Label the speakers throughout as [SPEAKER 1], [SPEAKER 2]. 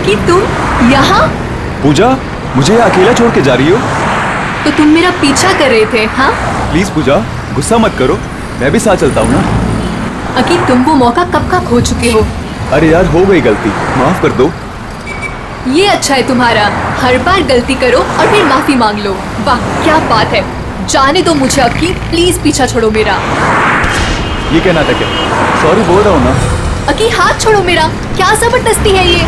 [SPEAKER 1] कि तुम यहाँ?
[SPEAKER 2] पूजा, मुझे अकेला छोड़ के जा रही हो?
[SPEAKER 1] तो तुम मेरा पीछा कर रहे थे, हाँ?
[SPEAKER 2] प्लीज पूजा, गुस्सा मत करो, मैं भी साथ चलता हूँ ना।
[SPEAKER 1] अकी, तुम वो मौका कब का खो चुके हो।
[SPEAKER 2] अरे यार, हो गई गलती, माफ कर दो।
[SPEAKER 1] ये अच्छा है तुम्हारा, हर बार गलती करो और फिर माफी मांग लो। वाह क्या बात है। जाने दो मुझे अकी, प्लीज पीछा छोड़ो मेरा।
[SPEAKER 2] ये क्या नाटक है? सॉरी बोल रहा हूँ ना।
[SPEAKER 1] अकी हाथ छोड़ो मेरा, क्या जबरदस्ती है ये।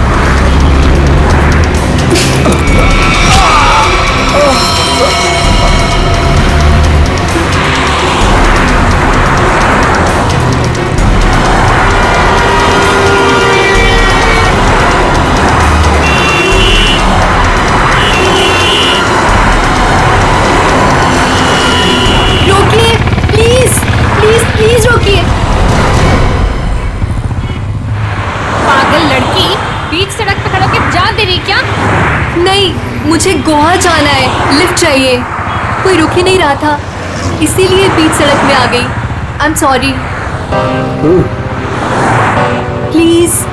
[SPEAKER 1] रोकिए प्लीज, प्लीज प्लीज रोकिए।
[SPEAKER 3] पागल लड़की, बीच सड़क पे खड़े होकर जान दे रही क्या?
[SPEAKER 1] नहीं, मुझे गोवा जाना है, लिफ्ट चाहिए। कोई रुक ही नहीं रहा था, इसीलिए बीच सड़क में आ गई। आई am sorry. Please.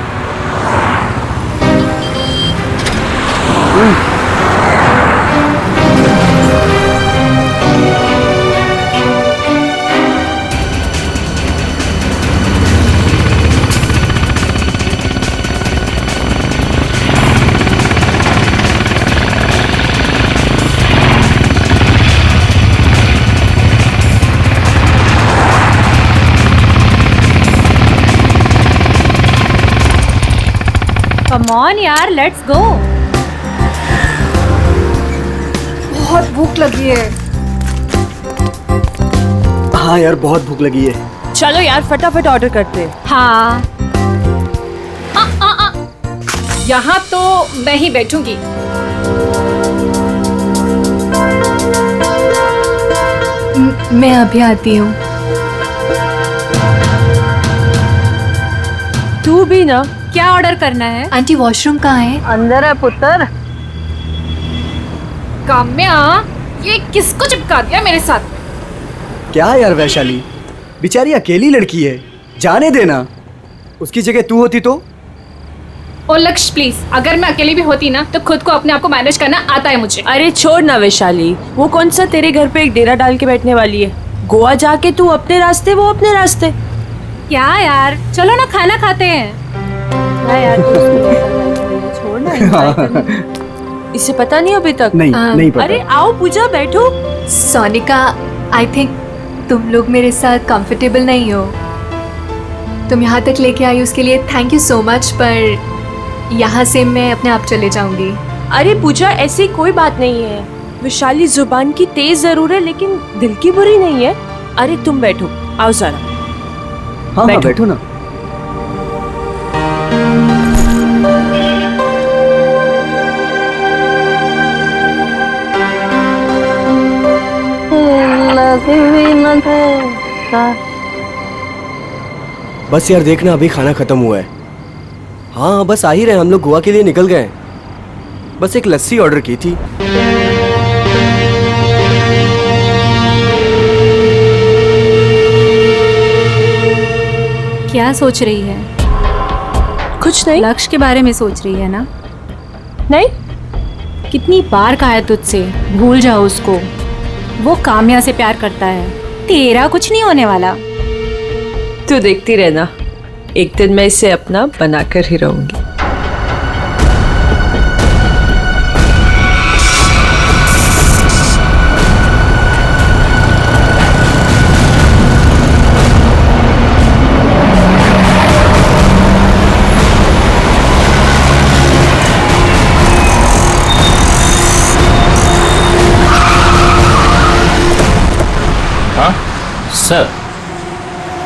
[SPEAKER 3] Come on यार, लेट्स गो।
[SPEAKER 1] बहुत भूख लगी है।
[SPEAKER 4] हाँ यार, बहुत भूख लगी है।
[SPEAKER 5] चलो यार, फटाफट ऑर्डर करते हैं।
[SPEAKER 3] हाँ। यहाँ तो मैं ही बैठूंगी।
[SPEAKER 1] मैं अभी आती हूँ।
[SPEAKER 5] तू भी ना।
[SPEAKER 3] क्या ऑर्डर करना है?
[SPEAKER 1] आंटी वॉशरूम कहाँ है?
[SPEAKER 5] अंदर है पुत्र।
[SPEAKER 3] काम्या, ये किसको चिपका दिया मेरे साथ?
[SPEAKER 4] क्या यार वैशाली, बेचारी अकेली लड़की है, जाने देना। उसकी जगह तू होती तो?
[SPEAKER 3] ओ लक्ष्य प्लीज, अगर मैं अकेली भी होती ना तो खुद को अपने आप को मैनेज करना आता है मुझे।
[SPEAKER 5] अरे छोड़ ना वैशाली, वो कौन सा तेरे घर पे एक डेरा डाल के बैठने वाली है। गोवा जाके तू अपने रास्ते, वो अपने रास्ते।
[SPEAKER 3] क्या यार, चलो ना खाना खाते हैं।
[SPEAKER 5] यार छोड़ ना, इसे पता नहीं अभी तक।
[SPEAKER 4] नहीं पता।
[SPEAKER 5] अरे आओ पूजा, बैठो।
[SPEAKER 1] सोनिका, आई थिंक तुम लोग मेरे साथ कंफर्टेबल नहीं हो। तुम यहाँ तक लेके आई उसके लिए थैंक यू सो मच, पर यहाँ से मैं अपने आप चले जाऊंगी।
[SPEAKER 5] अरे पूजा, ऐसी कोई बात नहीं है। वैशाली जुबान की तेज जरूर है, लेकिन दिल की बुरी नहीं है। अरे तुम बैठो, आओ जरा।
[SPEAKER 4] हाँ
[SPEAKER 5] बैठो।
[SPEAKER 4] बैठो ना। बस यार देखना, अभी खाना खत्म हुआ है। हाँ बस आ ही रहे, हम लोग गोवा के लिए निकल गए। बस एक लस्सी ऑर्डर की थी।
[SPEAKER 3] क्या सोच रही है?
[SPEAKER 5] कुछ नहीं।
[SPEAKER 3] लक्ष्य के बारे में सोच रही है ना?
[SPEAKER 5] नहीं।
[SPEAKER 3] कितनी बार कहा है तुझसे, भूल जाओ उसको। वो काम्या से प्यार करता है, तेरा कुछ नहीं होने वाला।
[SPEAKER 5] तू देखती रहना, एक दिन मैं इसे अपना बनाकर ही रहूंगी।
[SPEAKER 6] सर,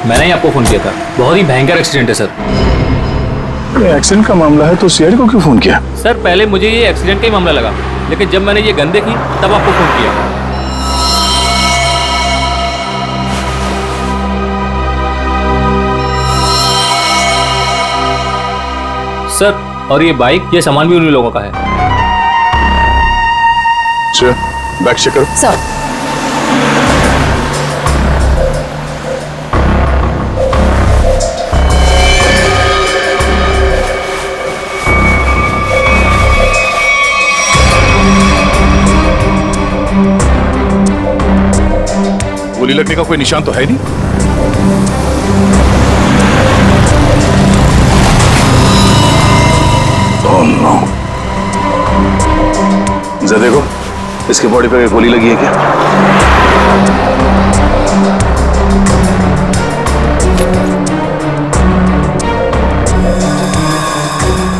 [SPEAKER 6] मैंने ही आपको फ़ोन किया था। बहुत ही भयंकर एक्सीडेंट है सर।
[SPEAKER 7] एक्सीडेंट का मामला है तो सीआईडी को क्यों फोन किया?
[SPEAKER 6] सर पहले मुझे ये एक्सीडेंट का ही मामला लगा, लेकिन जब मैंने ये गन देखी तब आपको फ़ोन किया। सर, और ये बाइक, ये सामान भी उन्हीं लोगों का है।
[SPEAKER 7] सर, बैग चेक करो।
[SPEAKER 1] सर,
[SPEAKER 7] का कोई निशान तो है नहीं। Oh no. जरा देखो, इसके बॉडी पे गोली लगी है क्या?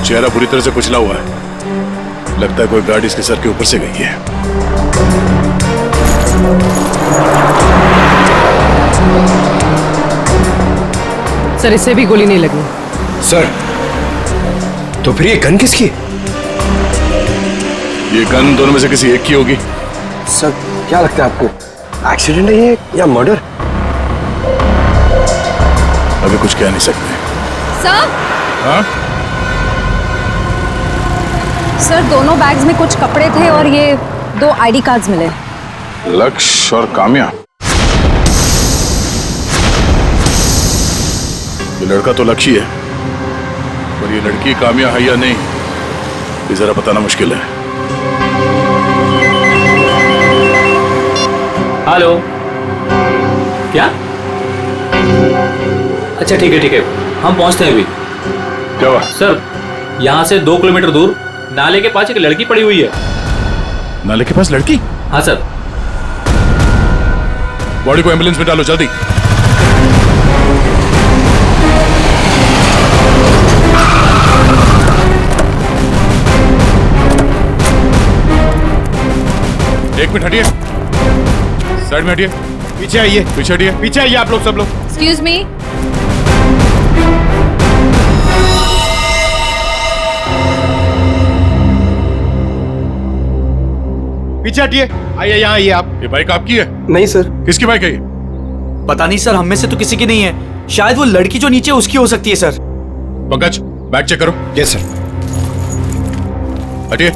[SPEAKER 7] चेहरा पूरी तरह से कुचला हुआ है। लगता है कोई गाड़ी इसके सर के ऊपर से गई है।
[SPEAKER 8] सर इससे भी गोली नहीं लगी।
[SPEAKER 4] सर, तो फिर ये गन किसकी है?
[SPEAKER 7] ये गन दोनों में से किसी एक की होगी।
[SPEAKER 4] सर, क्या लगता है आपको, एक्सीडेंट है ये या मर्डर?
[SPEAKER 7] अभी कुछ कह नहीं सकते।
[SPEAKER 3] सर
[SPEAKER 7] हाँ?
[SPEAKER 3] सर दोनों बैग्स में कुछ कपड़े थे और ये 2 आईडी कार्ड्स मिले।
[SPEAKER 7] लक्ष्य और काम्या। ये लड़का तो लक्ष्य है, पर ये लड़की काम्या है या नहीं, ये जरा बताना मुश्किल है।
[SPEAKER 6] हेलो, क्या? अच्छा ठीक है, हम पहुंचते हैं अभी।
[SPEAKER 7] क्या हुआ?
[SPEAKER 6] सर, यहाँ से 2 किलोमीटर दूर नाले के पास एक लड़की पड़ी हुई है।
[SPEAKER 7] नाले के पास लड़की?
[SPEAKER 6] हाँ सर।
[SPEAKER 7] बॉडी को एम्बुलेंस में डालो जल्दी। एक मिनट हटिए, साइड में हटिए, पीछे आइए, पीछे हटिए, पीछे आइए आप लोग, सब लोग।
[SPEAKER 3] Excuse me.
[SPEAKER 7] पीछे हटिए, आइए यहाँ आइए आप। ये बाइक आपकी है?
[SPEAKER 4] नहीं सर।
[SPEAKER 7] किसकी बाइक है ये?
[SPEAKER 9] पता नहीं सर, हम में से तो किसी की नहीं है। शायद वो लड़की जो नीचे उसकी हो सकती है सर।
[SPEAKER 7] पंकज, बैग चेक करो।
[SPEAKER 4] Yes sir.
[SPEAKER 7] हटिए।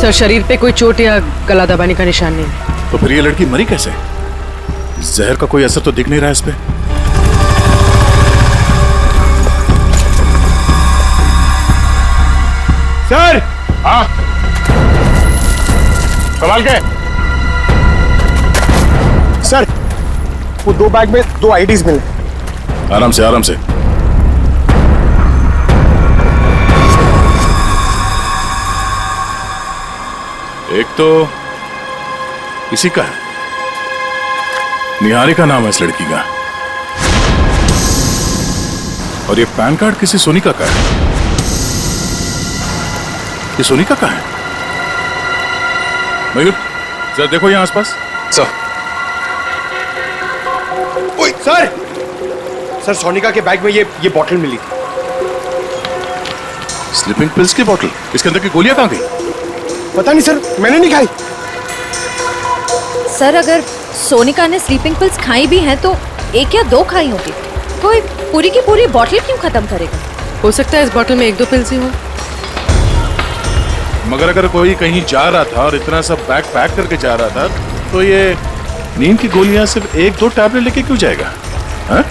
[SPEAKER 8] सर शरीर पे कोई चोट या गला दबाने का निशान नहीं।
[SPEAKER 7] तो फिर ये लड़की मरी कैसे? जहर का कोई असर तो दिख नहीं रहा है इस पे। सर! हाँ? सवाल क्या है?
[SPEAKER 10] सर, वो 2 बैग में 2 आईडीज मिले।
[SPEAKER 7] आराम से, आराम से। एक तो इसी का है, निहारिका नाम है इस लड़की का, और ये पैन कार्ड किसी सोनिका का है। ये सोनिका का है? मयूर, जरा देखो यहां आसपास।
[SPEAKER 10] सर। ओए सर! सर, सोनिका के बैग में ये बॉटल मिली थी।
[SPEAKER 7] स्लीपिंग पिल्स की बोतल? इसके अंदर की गोलियां कहां गई?
[SPEAKER 10] पता नहीं सर, मैंने नहीं खाई।
[SPEAKER 3] सर अगर सोनिका ने स्लीपिंग पिल्स खाई भी हैं तो 1 या 2 खाई होगी। कोई पूरी की पूरी बॉटल क्यों खत्म करेगा?
[SPEAKER 8] हो सकता है इस बोतल में 1-2 पिल्स ही हो।
[SPEAKER 7] मगर अगर कोई कहीं जा रहा था और इतना सब बैग पैक करके जा रहा था, तो ये नींद की गोलियां सिर्फ 1-2 टैबलेट लेके क्यों जाएगा? हाँ?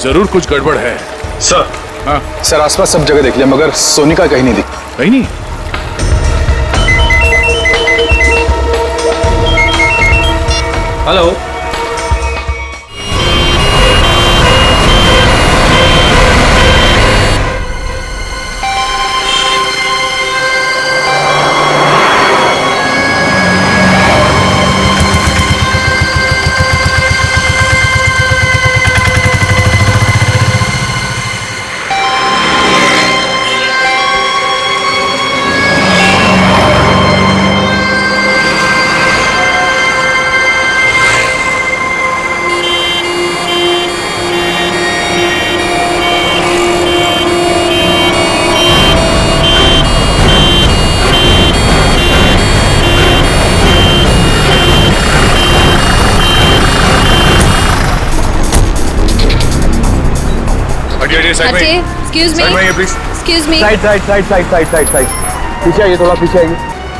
[SPEAKER 7] जरूर कुछ गड़बड़ है।
[SPEAKER 10] सर।
[SPEAKER 7] हाँ?
[SPEAKER 10] सर, आसपास सब जगह देख लिया मगर सोनिका कहीं नहीं दिखी।
[SPEAKER 7] कहीं नहीं?
[SPEAKER 6] हेलो,
[SPEAKER 7] आइए साइड में,
[SPEAKER 3] एक्सक्यूज
[SPEAKER 7] साइड में आइए please.
[SPEAKER 3] Excuse me
[SPEAKER 2] side side side side side side side पीछे आइए, थोड़ा पीछे आइए।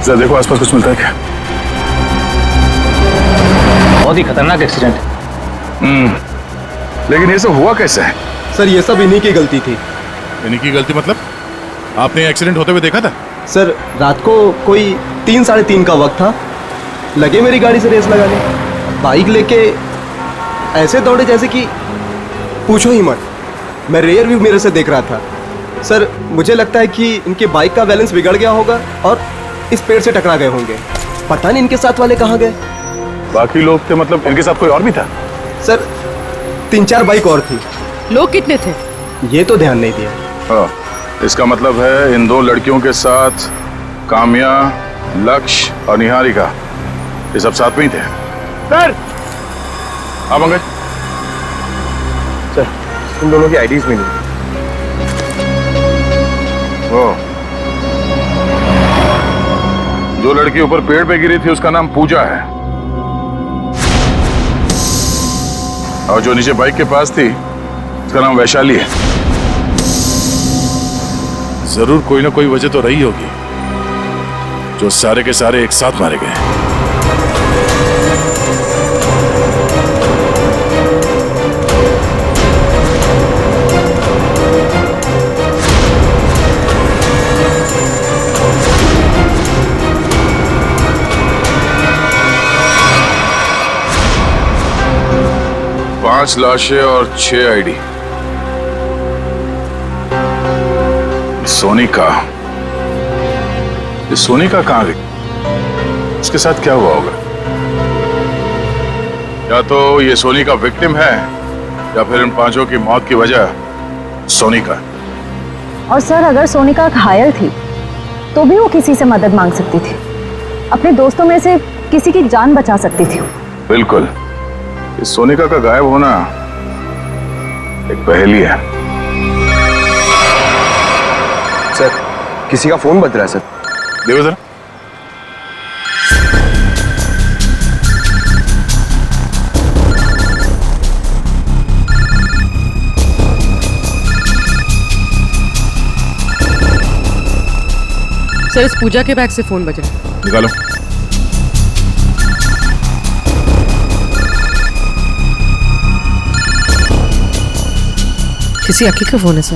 [SPEAKER 7] जरा देखो आसपास कुछ मिलता है क्या?
[SPEAKER 6] बहुत ही खतरनाक एक्सीडेंट।
[SPEAKER 7] लेकिन ये सब हुआ कैसे है?
[SPEAKER 4] सर ये सब इन्हीं की गलती थी।
[SPEAKER 7] इन्हीं की गलती मतलब? आपने एक्सीडेंट होते हुए देखा था?
[SPEAKER 4] सर रात को कोई 3 साढ़े 3 का वक्त था, लगे मेरी गाड़ी से रेस लगाने, बाइक लेके ऐसे दौड़े जैसे कि पूछो ही मत। मैं रेयर व्यू मिरर से देख रहा था। सर मुझे लगता है कि इनकी बाइक का बैलेंस बिगड़ गया होगा और इस पेड़ से टकरा गए होंगे। पता नहीं इनके साथ वाले कहाँ गए।
[SPEAKER 7] बाकी लोग थे मतलब इनके साथ कोई और भी था?
[SPEAKER 4] सर 3-4 बाइक और थी।
[SPEAKER 8] लोग कितने थे?
[SPEAKER 4] ये तो ध्यान नहीं दिया।
[SPEAKER 7] हाँ, इसका मतलब है इन 2 लड़कियों के साथ काम्या, लक्ष्य और निहारिका, ये सब साथ में ही थे।
[SPEAKER 4] सर
[SPEAKER 7] हाँ पंकज,
[SPEAKER 4] सर इन दोनों की आईडीज भी नहीं।
[SPEAKER 7] वो जो लड़की ऊपर पेड़ पे गिरी थी उसका नाम पूजा है, और जो नीचे बाइक के पास थी उसका नाम वैशाली है। जरूर कोई ना कोई वजह तो रही होगी जो सारे के सारे एक साथ मारे गए। पांच लाशें और 6 आईडी। सोनिका, ये सोनिका कहां गई? उसके साथ क्या हुआ होगा? या तो ये सोनिका विक्टिम है या फिर इन 5 की मौत की वजह सोनिका।
[SPEAKER 11] और सर अगर सोनिका घायल थी तो भी वो किसी से मदद मांग सकती थी, अपने दोस्तों में से किसी की जान बचा सकती थी।
[SPEAKER 7] बिल्कुल, इस सोनिका का गायब होना एक पहेली है।
[SPEAKER 4] सर किसी का फोन बज रहा है सर।
[SPEAKER 7] देखो जरा।
[SPEAKER 8] सर इस पूजा के बैग से फोन बज रहा है।
[SPEAKER 7] निकालो।
[SPEAKER 8] किसी अकी का फोन है सर।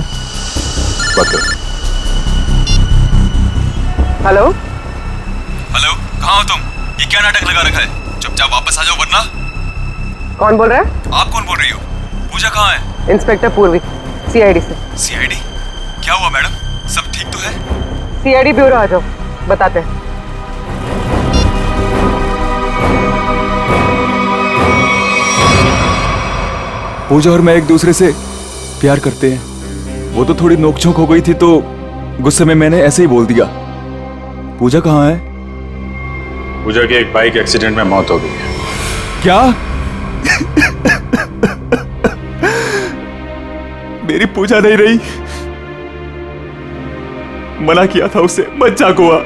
[SPEAKER 7] बात करो।
[SPEAKER 8] हेलो
[SPEAKER 2] हेलो, कहाँ हो तुम? ये क्या नाटक लगा रखा है? चुपचाप वापस आ जाओ वरना।
[SPEAKER 8] कौन बोल रहा है?
[SPEAKER 2] आप कौन बोल रही हो? पूजा कहाँ है?
[SPEAKER 8] इंस्पेक्टर पूर्वी, सीआईडी से।
[SPEAKER 2] सीआईडी? क्या हुआ मैडम, सब ठीक तो है?
[SPEAKER 8] सीआईडी ब्यूरो आ जाओ, बताते हैं।
[SPEAKER 2] पूजा और मैं एक दूसरे से प्यार करते हैं। वो तो थोड़ी नोकझोंक हो गई थी तो गुस्से में मैंने ऐसे ही बोल दिया। पूजा कहाँ है?
[SPEAKER 7] पूजा की एक बाइक एक्सीडेंट में मौत हो गई है।
[SPEAKER 2] क्या? मेरी पूजा नहीं रही। मना किया था उसे, मत जा गोवा।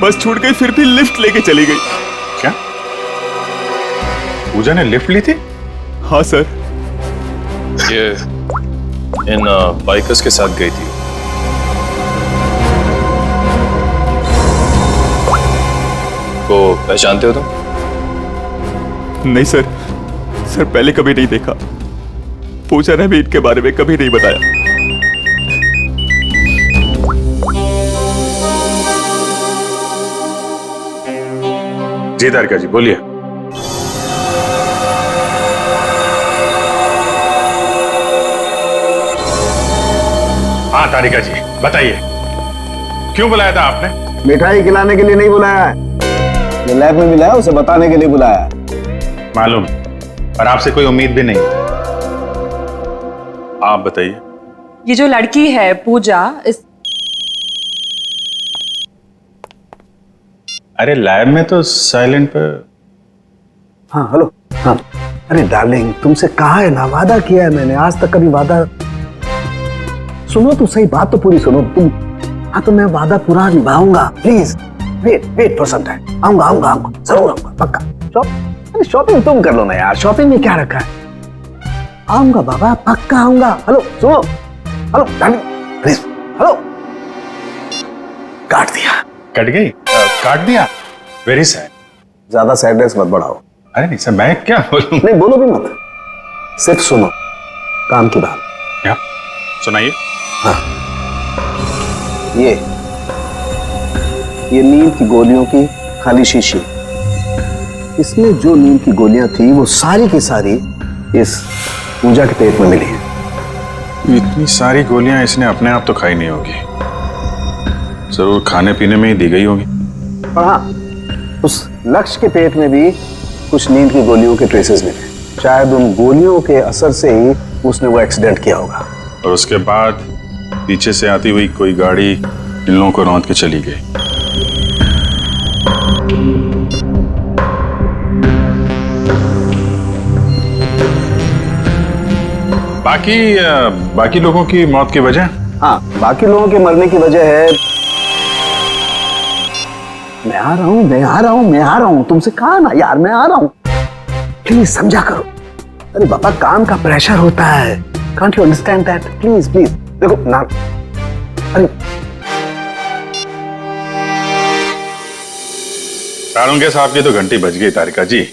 [SPEAKER 2] बस छूट गई, फिर भी लिफ्ट लेके चली गई।
[SPEAKER 7] क्या पूजा ने लिफ्ट ली थी?
[SPEAKER 2] हाँ सर।
[SPEAKER 12] ये इन बाइकर्स के साथ गई थी। को पहचानते हो तुम?
[SPEAKER 2] नहीं सर, सर पहले कभी नहीं देखा। पूजा ने भी इनके बारे में कभी नहीं बताया।
[SPEAKER 7] जी तारिका जी बोलिए। हाँ तारिका जी बताइए, क्यों बुलाया था आपने?
[SPEAKER 13] मिठाई खिलाने के लिए नहीं बुलाया है, जो लैब में मिला है उसे बताने के लिए बुलाया है।
[SPEAKER 7] मालूम, पर आपसे कोई उम्मीद भी नहीं। आप बताइए।
[SPEAKER 5] ये जो लड़की है पूजा, इस
[SPEAKER 7] अरे लैब में तो साइलेंट पर।
[SPEAKER 13] हाँ हेलो। हाँ अरे डार्लिंग, तुमसे कहा है ना, वादा किया है मैंने, आज तक कभी वादा। सुनो तो सही, बात तो पूरी सुनो तुम। हाँ तो मैं वादा पूरा निभाऊंगा, please wait for some time. आऊंगा आऊंगा आऊंगा, जरूर आऊंगा, पक्का। शॉपिंग तुम कर लो ना यार, शॉपिंग में क्या रखा है। आऊंगा बाबा, पक्का आऊंगा। हेलो सुनो, हेलो डार्लिंग प्लीज, हेलो। काट दिया।
[SPEAKER 7] कट गई? काट दिया? Very sad.
[SPEAKER 13] ज्यादा सैडनेस मत बढ़ाओ।
[SPEAKER 7] अरे नहीं सर, मैं क्या बोलूं?
[SPEAKER 13] नहीं बोलो भी मत, सिर्फ सुनो काम की बात।
[SPEAKER 7] क्या सुनाइए?
[SPEAKER 13] हाँ, ये नींद की गोलियों की खाली शीशी, इसमें जो नींद की गोलियां थी वो सारी की सारी इस पूजा के पेट में मिली है।
[SPEAKER 7] इतनी सारी गोलियां इसने अपने आप तो खाई नहीं होगी, जरूर खाने पीने में ही दी गई होगी।
[SPEAKER 13] पर हाँ, उस लक्ष्य के पेट में भी कुछ नींद की गोलियों के ट्रेसेस मिले। शायद उन गोलियों के असर से ही उसने वो एक्सीडेंट किया होगा।
[SPEAKER 7] और उसके बाद पीछे से आती हुई कोई गाड़ी इन लोगों को रौंद के चली गई। बाकी लोगों की मौत की वजह?
[SPEAKER 13] हाँ, बाकी लोगों के मरने की वजह है, मैं आ रहा हूँ, तुमसे कहा ना यार, मैं आ रहा हूँ, प्लीज समझा करो। अरे बाबा, काम का प्रेशर होता है, can't you understand that? Please देखो ना। अरे
[SPEAKER 7] सारुंगे साहब की तो घंटी बज गई। तारिका जी,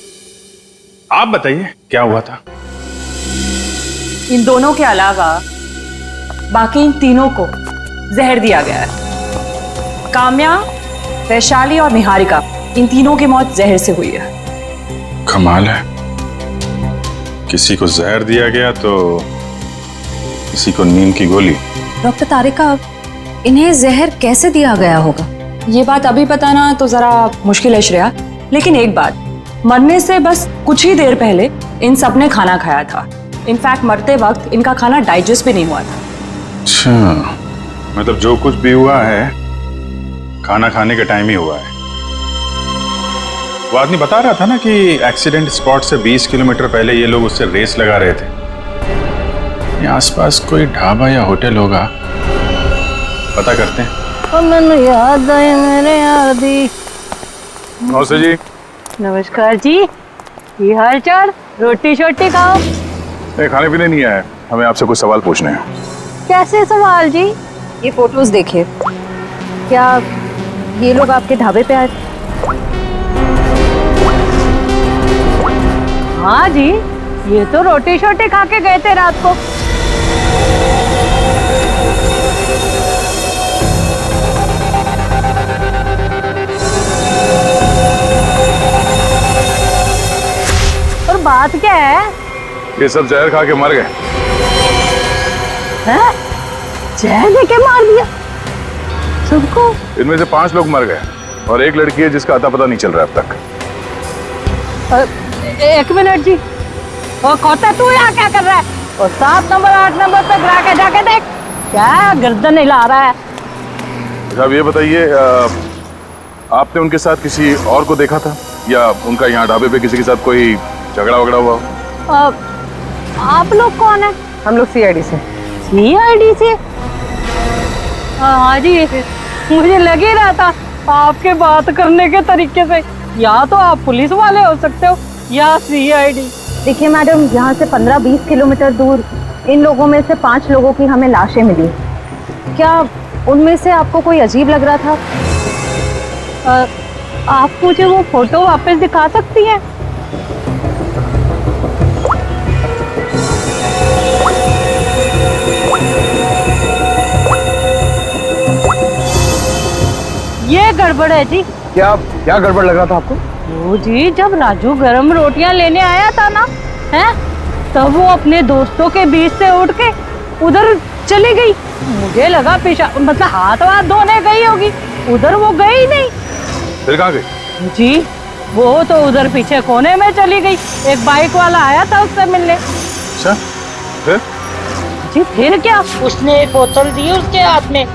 [SPEAKER 7] आप बताइए क्या हुआ था?
[SPEAKER 5] इन दोनों के अलावा बाकी इन तीनों को जहर दिया गया है। काम्या, वैशाली और निहारिका, इन तीनों की मौत जहर से हुई है।
[SPEAKER 7] कमाल है, किसी को जहर दिया गया तो किसी को नींद की गोली।
[SPEAKER 11] डॉक्टर तारिका, इन्हें जहर कैसे दिया गया होगा?
[SPEAKER 5] ये बात अभी बताना तो जरा मुश्किल है श्रेया, लेकिन एक बात, मरने से बस कुछ ही देर पहले इन सब ने खाना खाया था। इनफैक्ट मरते वक्त इनका खाना डाइजेस्ट भी नहीं हुआ था।
[SPEAKER 7] अच्छा, मतलब जो कुछ भी हुआ है खाना खाने के टाइम ही हुआ है। वो आदमी बता रहा था ना कि एक्सीडेंट स्पॉट से 20 किलोमीटर पहले ये लोग उससे रेस लगा रहे थे। ये आसपास कोई ढाबा या होटल होगा, पता करते हैं।
[SPEAKER 3] याद आए मेरे यादी।
[SPEAKER 7] नमस्ते जी।
[SPEAKER 3] नमस्कार जी, ये हाल चाल? रोटी शोटी खाओ।
[SPEAKER 7] नहीं, खाने पीने नहीं आया, हमें आपसे कुछ सवाल पूछने हैं।
[SPEAKER 3] कैसे सवाल जी?
[SPEAKER 11] ये फोटोज देखिए, क्या ये लोग आपके ढाबे पे आए?
[SPEAKER 3] हाँ जी, ये तो रोटी शोटी खा के गए थे रात को। और बात क्या है?
[SPEAKER 7] ये सब जहर खा के मर गए।
[SPEAKER 3] हैं? जहर लेके मार दिया सबको?
[SPEAKER 7] इनमें से 5 लोग मर गए और एक लड़की है जिसका अता पता नहीं चल रहा अब तक।
[SPEAKER 3] एक मिनट जी, और खोता तू यहाँ क्या कर रहा है? और 7 नंबर 8 नंबर पे गिरा के जाके देख, क्या गर्दन हिला रहा है।
[SPEAKER 7] साहब ये बताइए, आपने उनके साथ किसी और को देखा था या उनका यहाँ ढाबे पे किसी के साथ कोई झगड़ा वगड़ा हुआ?
[SPEAKER 3] आप लोग कौन है?
[SPEAKER 8] हम लोग सीआईडी से।
[SPEAKER 3] सीआईडी से? हाँ जी, मुझे लग ही रहा था आपके बात करने के तरीके से, या तो आप पुलिस वाले हो सकते हो या सीआईडी।
[SPEAKER 11] देखिए मैडम, यहाँ से 15-20 किलोमीटर दूर इन लोगों में से 5 लोगों की हमें लाशें मिली। क्या उनमें से आपको कोई अजीब लग रहा था?
[SPEAKER 3] आप मुझे वो फोटो वापस दिखा सकती हैं? ये गड़बड़ है जी।
[SPEAKER 4] क्या गड़बड़ लग रहा था आपको?
[SPEAKER 3] वो जी, जब राजू गरम रोटियां लेने आया था ना, हैं, तब वो अपने दोस्तों के बीच से उठ के उधर चली गई। मुझे लगा पेशा मतलब हाथ धोने गई होगी, उधर वो गई नहीं।
[SPEAKER 7] फिर कहाँ गई?
[SPEAKER 3] जी, वो तो उधर पीछे कोने में चली गई। एक बाइक वाला आया था उससे मिलने।
[SPEAKER 7] अच्छा, फिर?
[SPEAKER 3] जी फिर क्या, उसने एक बोतल दी उसके हाथ में।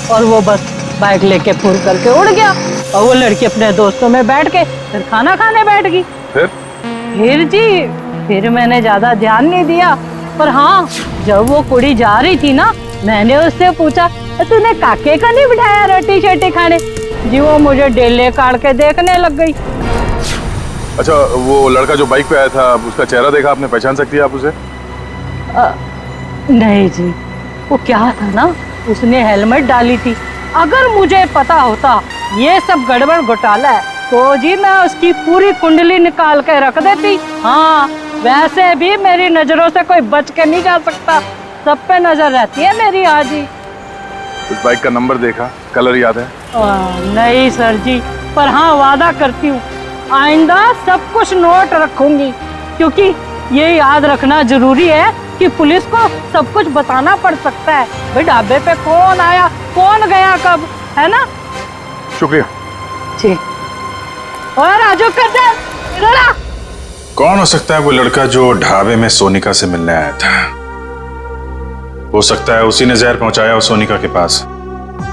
[SPEAKER 3] और वो बस बाइक लेके फुर करके उड़ गया, और वो लड़की अपने दोस्तों में बैठ के फिर खाना खाने बैठ गई। फिर जी, फिर मैंने ज्यादा ध्यान नहीं दिया, पर हाँ, जब वो कुड़ी जा रही थी ना, मैंने उससे पूछा, तूने काके का नहीं बिठाया रोटी शोटी खाने? जी वो मुझे डेले काट के देखने लग गई।
[SPEAKER 7] अच्छा, वो लड़का जो बाइक पे आया था, उसका चेहरा देखा आपने? पहचान सकती है आप उसे?
[SPEAKER 3] नहीं जी, वो क्या था ना, उसने हेलमेट डाली थी। अगर मुझे पता होता ये सब गड़बड़ घोटाला है तो जी मैं उसकी पूरी कुंडली निकाल के रख देती। हाँ, वैसे भी मेरी नजरों से कोई बच के नहीं जा सकता, सब पे नजर रहती है मेरी। आज ही
[SPEAKER 7] उस बाइक का नंबर देखा, कलर याद है?
[SPEAKER 3] नहीं सर जी, पर हाँ वादा करती हूँ आइंदा सब कुछ नोट रखूंगी, क्योंकि ये याद रखना जरूरी है कि पुलिस को सब कुछ बताना पड़ सकता है। भाई ढाबे पे कौन आया, कौन गया, कब, है ना?
[SPEAKER 7] शुक्रिया
[SPEAKER 3] जी। और राजू कर दे इधर आ।
[SPEAKER 7] कौन हो सकता है वो लड़का जो ढाबे में सोनिका से मिलने आया था? हो सकता है उसी ने जहर पहुंचाया उस सोनिका के पास,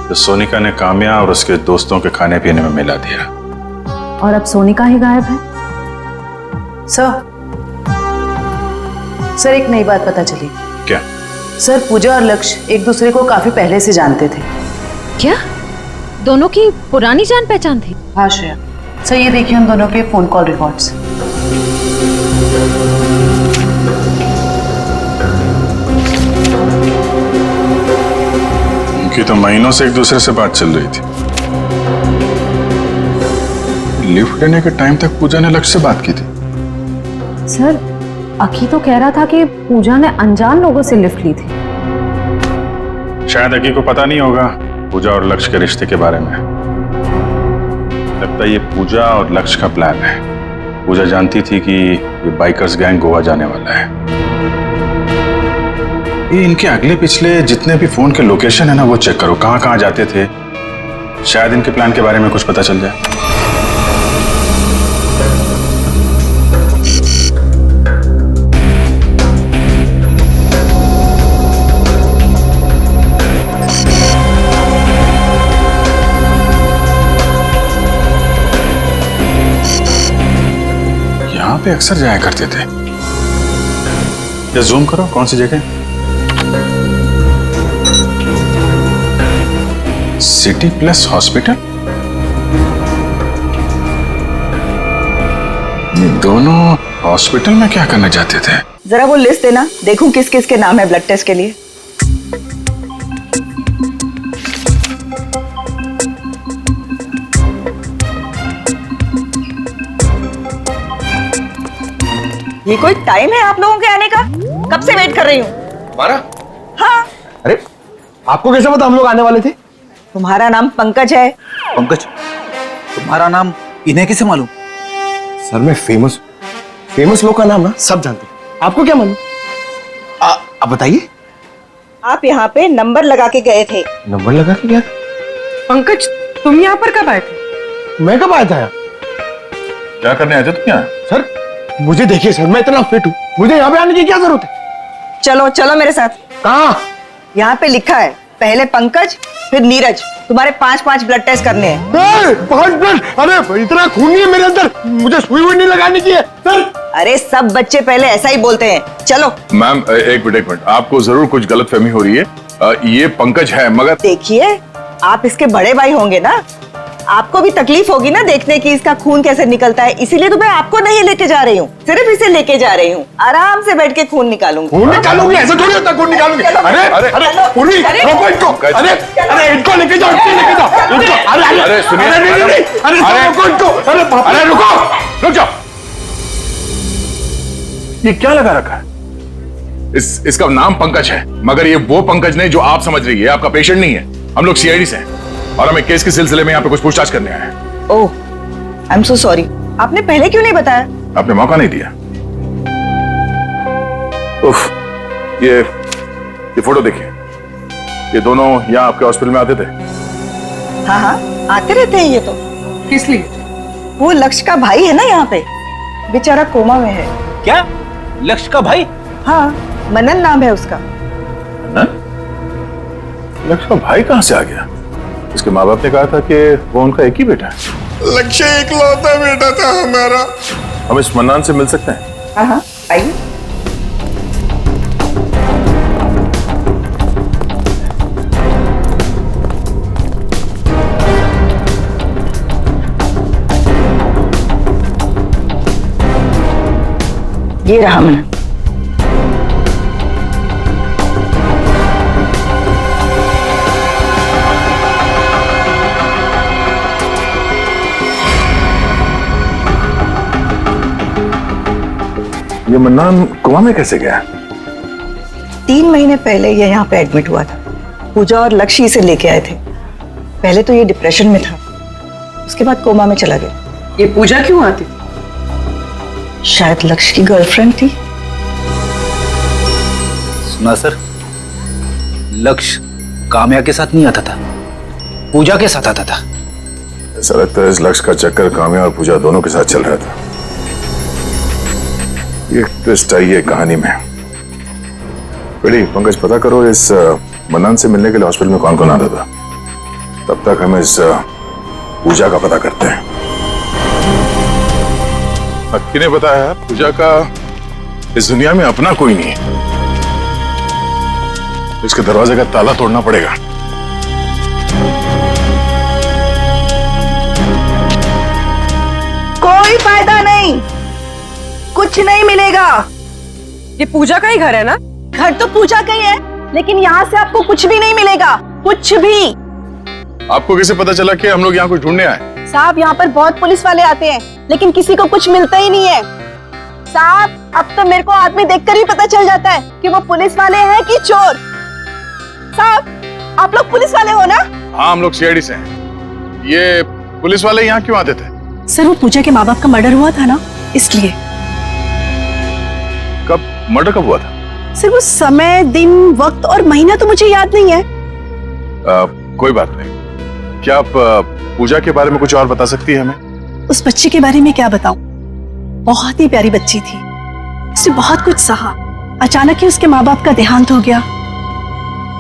[SPEAKER 7] जो सोनिका ने काम्या और उसके दोस्तों के खाने पीने में मिला दिया।
[SPEAKER 11] और अब सोनिका ही गायब है।
[SPEAKER 5] सर एक नई बात पता चली।
[SPEAKER 7] क्या?
[SPEAKER 5] सर पूजा और लक्ष्य एक दूसरे को काफी पहले से जानते थे।
[SPEAKER 11] क्या दोनों की पुरानी जान पहचान थी?
[SPEAKER 5] हाँ श्रेया। सर ये देखिए उन दोनों के फोन कॉल रिकॉर्ड्स।
[SPEAKER 7] उनकी तो महीनों से एक दूसरे से बात चल रही थी। लिफ्ट लेने के टाइम तक पूजा ने लक्ष्य से बात की थी।
[SPEAKER 11] सर अकी तो कह रहा था कि पूजा ने अनजान लोगों से लिफ्ट ली थी।
[SPEAKER 7] शायद अकी को पता नहीं होगा पूजा और लक्ष्य के रिश्ते के बारे में। लगता है ये पूजा और लक्ष्य का प्लान है। पूजा जानती थी कि ये बाइकर्स गैंग गोवा जाने वाला है। ये इनके अगले पिछले जितने भी फोन के लोकेशन है ना, वो चेक करो, कहां कहां जाते थे। शायद इनके प्लान के बारे में कुछ पता चल जाए। यहाँ पे अक्सर जाया करते थे। ये जूम करो, कौन सी जगह? City plus hospital. ये दोनों हॉस्पिटल में क्या करना चाहते थे?
[SPEAKER 5] जरा वो लिस्ट देना, देखूं किस किस के नाम है ब्लड टेस्ट के लिए। ये कोई टाइम है आप लोगों के आने का? कब से वेट कर रही हूँ।
[SPEAKER 10] हमारा?
[SPEAKER 5] हाँ।
[SPEAKER 10] अरे आपको कैसे पता हम लोग आने वाले थे?
[SPEAKER 5] तुम्हारा नाम पंकज है।
[SPEAKER 9] पंकज? तुम्हारा नाम इन्हें कैसे मालूम?
[SPEAKER 10] सर मैं फेमस लोग का नाम ना सब जानते हैं। आपको क्या मालूम? आप बताइए।
[SPEAKER 5] आप यहाँ पे नंबर लगा के गए थे।
[SPEAKER 10] नंबर लगा के गया?
[SPEAKER 8] पंकज तुम यहाँ पर कब आए थे?
[SPEAKER 10] मैं कब आया था यहाँ?
[SPEAKER 7] क्या करने आए थे तुम यहाँ?
[SPEAKER 10] सर मुझे देखिए सर, मैं इतना फिट हूँ, मुझे यहाँ पे आने की क्या जरूरत है?
[SPEAKER 5] चलो चलो मेरे साथ।
[SPEAKER 10] कहाँ?
[SPEAKER 5] यहाँ पे लिखा है पहले पंकज फिर नीरज। तुम्हारे 5-5 ब्लड टेस्ट करने हैं।
[SPEAKER 10] 5 ब्लड? अरे इतना खून नहीं है मेरे अंदर, मुझे सुई हुई नहीं लगाने की है सर।
[SPEAKER 5] अरे सब बच्चे पहले ऐसा ही बोलते हैं। चलो।
[SPEAKER 7] मैम एक मिनट, आपको जरूर कुछ गलतफहमी हो रही है। ये पंकज है, मगर
[SPEAKER 5] देखिए आप इसके बड़े भाई होंगे ना, आपको भी तकलीफ होगी ना देखने की इसका खून कैसे निकलता है, इसीलिए तो मैं आपको नहीं लेके जा रही हूँ, सिर्फ इसे लेके जा रही हूँ। आराम से बैठ के खून निकालूंगी।
[SPEAKER 10] खून निकालूंगी? ऐसे थोड़ी होता खून निकालूंगी। अरे अरे पूरी रोको इनको। अरे अरे इनको लेके जाओ, इनको लेके जाओ इनको। अरे
[SPEAKER 7] अरे सुनिए,
[SPEAKER 10] अरे रोको इनको। अरे रुको, रुक जाओ।
[SPEAKER 7] ये क्या लगा रखा है? इसका नाम पंकज है, मगर ये वो पंकज नहीं जो आप समझ रही है। आपका पेशेंट नहीं है। हम लोग सीआईडी से हैं और हमें केस के सिलसिले में यहाँ पे कुछ पूछताछ करने आए हैं।
[SPEAKER 5] ओह, आई एम सो सॉरी। आपने पहले क्यों नहीं बताया?
[SPEAKER 7] आपने मौका नहीं दिया। उफ, ये फोटो देखिए। ये दोनों यहाँ आपके हॉस्पिटल में आते थे।
[SPEAKER 5] हाँ हाँ आते रहते हैं ये तो।
[SPEAKER 8] किस लिए?
[SPEAKER 5] वो लक्ष्य का भाई है ना यहाँ पे, बेचारा कोमा में है।
[SPEAKER 9] क्या? लक्ष्य का भाई?
[SPEAKER 5] हाँ, मनन नाम है उसका।
[SPEAKER 7] लक्ष्य का भाई कहाँ से आ गया? इसके माँ बाप ने कहा था कि वो उनका एक ही बेटा है।
[SPEAKER 10] लक्ष्य इकलौता बेटा था हमारा।
[SPEAKER 7] हम इस मन्नान से मिल सकते हैं?
[SPEAKER 5] हाँ हाँ आइए। ये रहा मनन।
[SPEAKER 10] ये मन्नान कोमा में कैसे गया?
[SPEAKER 5] 3 महीने पहले ये यहाँ पे एडमिट हुआ था। पूजा और लक्ष्य इसे लेके आए थे। पहले तो ये डिप्रेशन में था, उसके बाद कोमा में चला गया।
[SPEAKER 8] ये पूजा क्यों आती?
[SPEAKER 5] शायद लक्ष्य की गर्लफ्रेंड थी।
[SPEAKER 9] सुना सर, लक्ष्य काम्या के साथ नहीं आता था, पूजा के साथ आता था।
[SPEAKER 10] ऐसा लगता है इस लक्ष्य का चक्कर काम्या और पूजा दोनों के साथ चल रहा था। ये ट्विस्ट आई है कहानी में। बेटी पंकज, पता करो इस मन्नान से मिलने के लिए हॉस्पिटल में कौन कौन आता था। तब तक हम इस पूजा का पता करते हैं। किन्हें पता है पूजा का इस दुनिया में अपना कोई नहीं है। इसके दरवाजे का ताला तोड़ना पड़ेगा।
[SPEAKER 5] कोई फायदा नहीं, कुछ नहीं मिलेगा।
[SPEAKER 8] ये पूजा का ही घर है ना?
[SPEAKER 5] घर तो पूजा का ही है, लेकिन यहाँ से आपको कुछ भी नहीं मिलेगा, कुछ भी।
[SPEAKER 10] आपको कैसे पता चला कि हम लोग यहाँ कुछ ढूंढने आए?
[SPEAKER 11] साहब यहाँ पर बहुत पुलिस वाले आते हैं, लेकिन किसी को कुछ मिलता ही नहीं है। साहब अब तो मेरे को आदमी देखकर ही पता चल जाता है कि वो पुलिस वाले हैं कि चोर। साहब आप लोग पुलिस वाले हो ना?
[SPEAKER 10] हाँ, हम लोग सीआईडी से हैं। ये पुलिस वाले यहाँ क्यों आते थे?
[SPEAKER 5] सर वो पूजा के माँ बाप का मर्डर हुआ था ना, इसलिए।
[SPEAKER 10] कब मर्डर कब हुआ था?
[SPEAKER 5] सर वो समय, दिन, वक्त और महीना तो मुझे याद नहीं है।
[SPEAKER 10] कोई बात नहीं। क्या आप पूजा के बारे में कुछ और बता सकती है हमें?
[SPEAKER 5] उस बच्ची के बारे में क्या बताऊं? बहुत ही प्यारी बच्ची थी, उसने बहुत कुछ सहा। अचानक ही उसके माँ बाप का देहांत हो गया,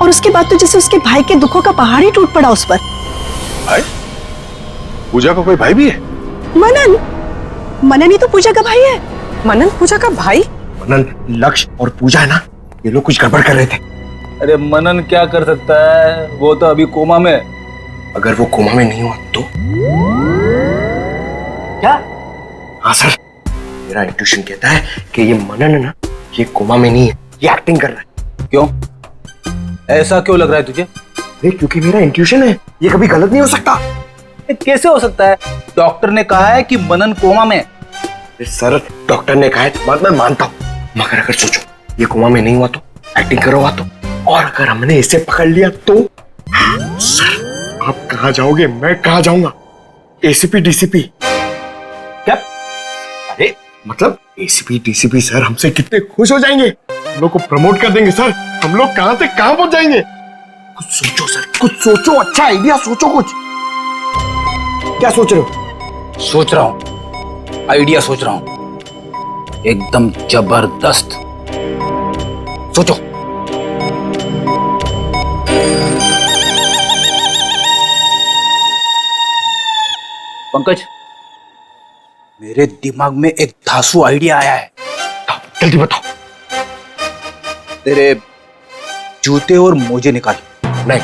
[SPEAKER 5] और उसके बाद तो जैसे उसके भाई के दुखों का पहाड़ ही टूट पड़ा उस पर।
[SPEAKER 10] भाई? पूजा का कोई भाई भी है?
[SPEAKER 5] मनन। मनन ही तो पूजा का भाई है।
[SPEAKER 8] मनन पूजा का भाई?
[SPEAKER 13] मनन, लक्ष्य और पूजा है ना, ये लोग कुछ गड़बड़ कर रहे थे।
[SPEAKER 9] अरे मनन क्या कर सकता है, वो तो अभी कोमा में।
[SPEAKER 13] अगर वो कोमा में नहीं हुआ तो?
[SPEAKER 9] क्या?
[SPEAKER 13] हाँ सर, मेरा इंट्यूशन कहता है कि ये मनन है ना, ये कोमा में नहीं है, ये एक्टिंग कर रहा है।
[SPEAKER 9] क्यों? ऐसा क्यों लग रहा है तुझे?
[SPEAKER 13] अरे क्योंकि मेरा इंट्यूशन है, ये कभी गलत नहीं हो सकता।
[SPEAKER 9] कैसे हो सकता है? डॉक्टर ने कहा है कि मनन कोमा में।
[SPEAKER 13] सर डॉक्टर ने कहा है तो बात मैं मानता हूँ, मगर अगर सोचो ये कोमा में नहीं हुआ तो, एक्टिंग करो हुआ तो, और अगर हमने इसे पकड़ लिया तो? सर आप कहाँ जाओगे, मैं कहाँ जाऊंगा? ACP DCP?
[SPEAKER 9] क्या?
[SPEAKER 13] अरे मतलब एसीपी डीसीपी सर हमसे कितने खुश हो जाएंगे, हम लोग को प्रमोट कर देंगे सर। हम लोग कहाँ से कहाँ पहुंच जाएंगे। कुछ सोचो सर, कुछ सोचो, अच्छा आइडिया सोचो कुछ। क्या सोच रहे हो?
[SPEAKER 9] सोच रहा हूं, आइडिया सोच रहा हूं, एकदम जबरदस्त। सोचो। पंकज, मेरे दिमाग में एक धांसू आइडिया आया है।
[SPEAKER 13] जल्दी बताओ।
[SPEAKER 9] तेरे जूते और मोजे निकाल।
[SPEAKER 13] नहीं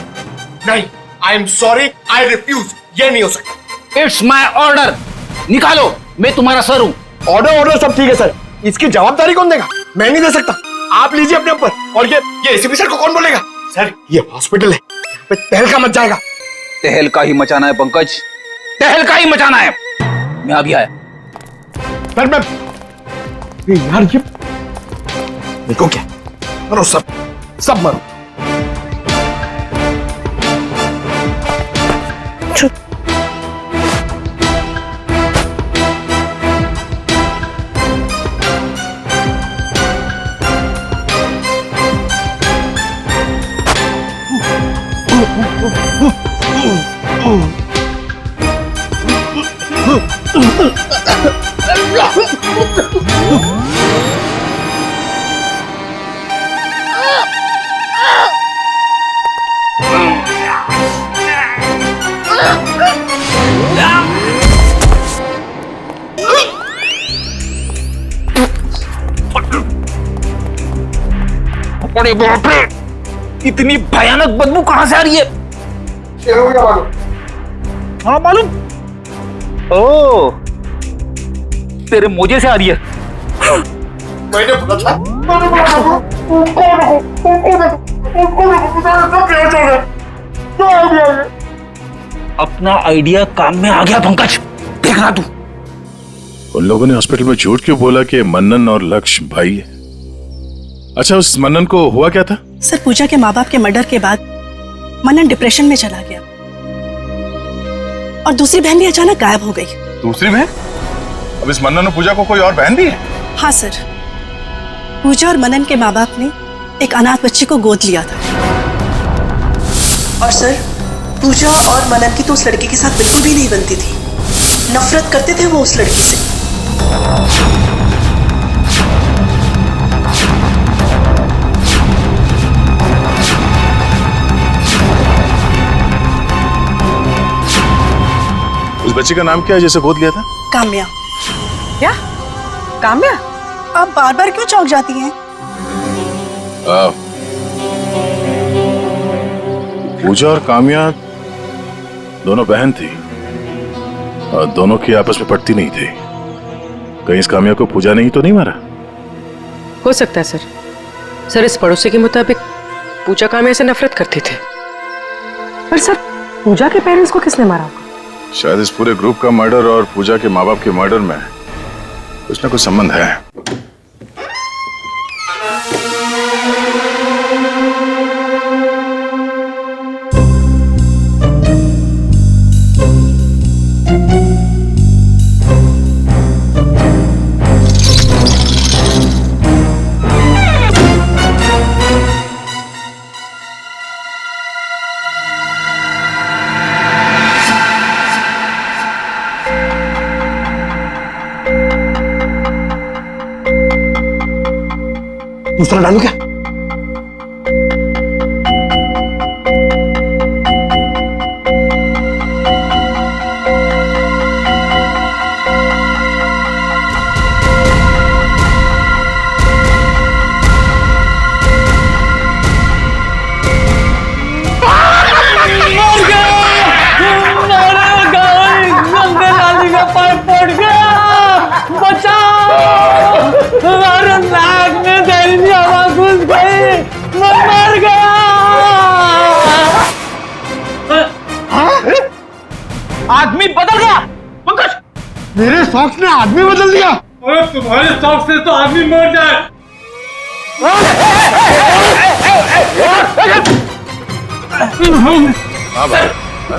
[SPEAKER 13] नहीं, I am sorry, I refuse, ये नहीं हो सकता।
[SPEAKER 9] इट्स माई ऑर्डर, निकालो, मैं तुम्हारा सर हूं।
[SPEAKER 13] ऑर्डर सब ठीक है सर, इसकी जवाबदारी कौन देगा? मैं नहीं दे सकता, आप लीजिए अपने ऊपर। और ये एसीपी सर को कौन बोलेगा? सर ये हॉस्पिटल है, यहाँ पे तहलका मच जाएगा।
[SPEAKER 9] तहलका ही मचाना है पंकज, तहलका ही मचाना है। मैं अभी आया।
[SPEAKER 13] सर मैं यार ये देखो, क्या मरो, सब मरो।
[SPEAKER 9] अरे बाप रे, इतनी भयानक बदबू कहां से आ रही है? हाँ मालूम। ओ, तेरे मोजे से आ रही है।
[SPEAKER 10] मैंने बोला था
[SPEAKER 9] अपना आइडिया काम में आ गया पंकज, देखना तू।
[SPEAKER 12] उन लोगों ने हॉस्पिटल में झूठ क्यों बोला कि मनन और लक्ष्य भाई है? अच्छा, उस मनन को हुआ क्या था?
[SPEAKER 11] सर, पूजा के माँ बाप के मर्डर के बाद मनन डिप्रेशन में चला गया और दूसरी बहन भी अचानक गायब हो गई।
[SPEAKER 12] दूसरी बहन? अब इस मनन और पूजा को कोई और बहन भी है?
[SPEAKER 11] हाँ सर, पूजा और मनन के माँ बाप ने एक अनाथ बच्ची को गोद लिया था। और सर, पूजा और मनन की तो उस लड़की के साथ बिल्कुल भी नहीं बनती थी। नफरत करते थे वो उस लड़की से।
[SPEAKER 12] उस बच्ची का नाम क्या है जिसे गोद लिया था?
[SPEAKER 11] काम्या।
[SPEAKER 5] क्या? काम्या?
[SPEAKER 11] आप बार बार क्यों चौंक जाती हैं?
[SPEAKER 12] पूजा और काम्या दोनों बहन थी और दोनों की आपस में पटती नहीं थी। कहीं इस काम्या को पूजा ने ही तो नहीं मारा?
[SPEAKER 8] हो सकता है सर। सर, इस पड़ोसी के मुताबिक पूजा काम्या से नफरत करती थी।
[SPEAKER 5] पर सर, पूजा के पेरेंट्स को किसने मारा होगा?
[SPEAKER 12] शायद इस पूरे ग्रुप का मर्डर और पूजा के माँ बाप के मर्डर में कुछ ना कुछ संबंध है।
[SPEAKER 13] दूसरा डालू क्या?
[SPEAKER 9] आदमी बदल गया पंकज।
[SPEAKER 13] मेरे सॉक्स ने आदमी बदल दिया।
[SPEAKER 6] अरे तुम्हारे शौक से तो आदमी मर जाए।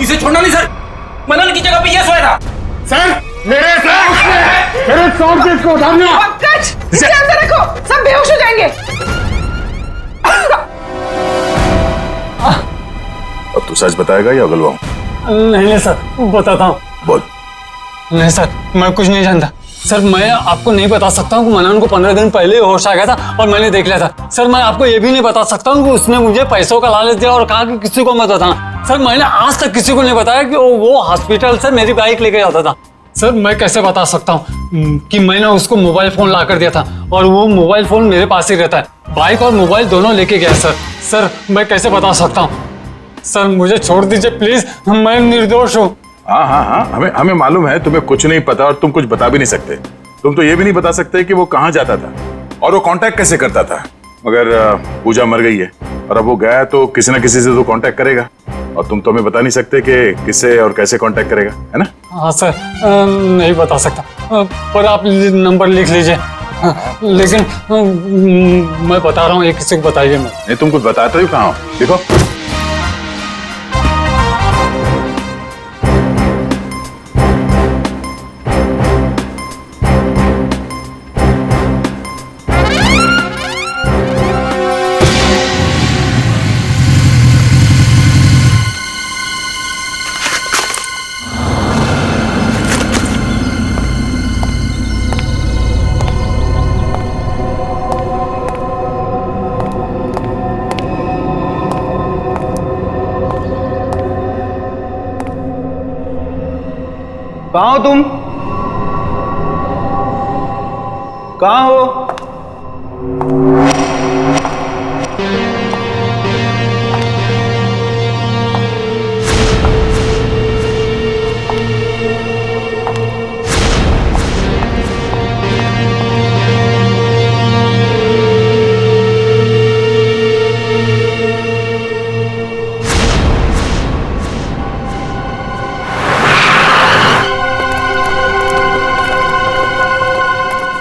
[SPEAKER 9] इसे छोड़ना नहीं सर, मनन की जगह पे ये सोया था।
[SPEAKER 13] सर, मेरे सॉक्स इसको उठाना।
[SPEAKER 5] पंकज, इसे अंदर रखो, सब बेहोश हो जाएंगे।
[SPEAKER 12] अब तू सच बताएगा या उगलवाऊं?
[SPEAKER 6] नहीं सर, बताता हूँ।
[SPEAKER 12] बोल।
[SPEAKER 6] नहीं सर, मैं कुछ नहीं जानता। सर, मैं आपको नहीं बता सकता हूँ कि मनन को 15 दिन पहले ही होश आ गया था और मैंने देख लिया था। सर, मैं आपको ये भी नहीं बता सकता हूँ कि उसने मुझे पैसों का लालच दिया और कहा कि किसी को मत बताना। सर, मैंने आज तक किसी को नहीं बताया कि वो हॉस्पिटल से मेरी बाइक लेके जाता था। सर, मैं कैसे बता सकता हूँ कि मैंने उसको मोबाइल फोन ला कर दिया था और वो मोबाइल फोन मेरे पास ही रहता है। बाइक और मोबाइल दोनों लेके गया। सर, मैं कैसे बता सकता हूँ? सर, मुझे छोड़ दीजिए प्लीज, मैं निर्दोष हूँ।
[SPEAKER 12] हाँ, हमें मालूम है तुम्हें कुछ नहीं पता और तुम कुछ बता भी नहीं सकते। तुम तो ये भी नहीं बता सकते कि वो कहाँ जाता था और वो कांटेक्ट कैसे करता था। मगर पूजा मर गई है और अब वो गया तो किसी ना किसी से तो कांटेक्ट करेगा और तुम तो हमें बता नहीं सकते कि किससे और कैसे कांटेक्ट करेगा, है ना?
[SPEAKER 6] हाँ सर, नहीं बता सकता, पर आप नंबर लिख लीजिए। लेकिन मैं बता रहा हूँ, ये किसी को बताइए मत।
[SPEAKER 12] नहीं, तुम कुछ बताते हो कहाँ हो? देखो,
[SPEAKER 9] कहाँ हो तुम? कहाँ हो?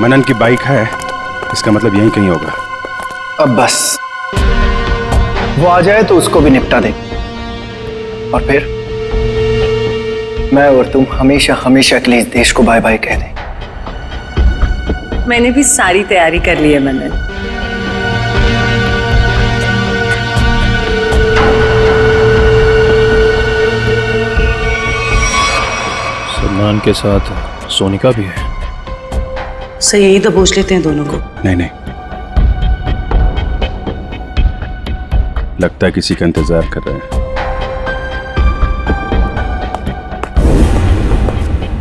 [SPEAKER 7] मनन की बाइक है, इसका मतलब यहीं कहीं होगा।
[SPEAKER 9] अब बस वो आ जाए तो उसको भी निपटा दे, और फिर मैं और तुम हमेशा हमेशा के लिए इस देश को बाय बाय कह दें।
[SPEAKER 5] मैंने भी सारी तैयारी कर ली है मनन।
[SPEAKER 9] सलमान के साथ सोनिका भी है।
[SPEAKER 5] सही, यही तो पूछ लेते हैं दोनों को।
[SPEAKER 7] नहीं नहीं, लगता है किसी का इंतजार कर रहे हैं।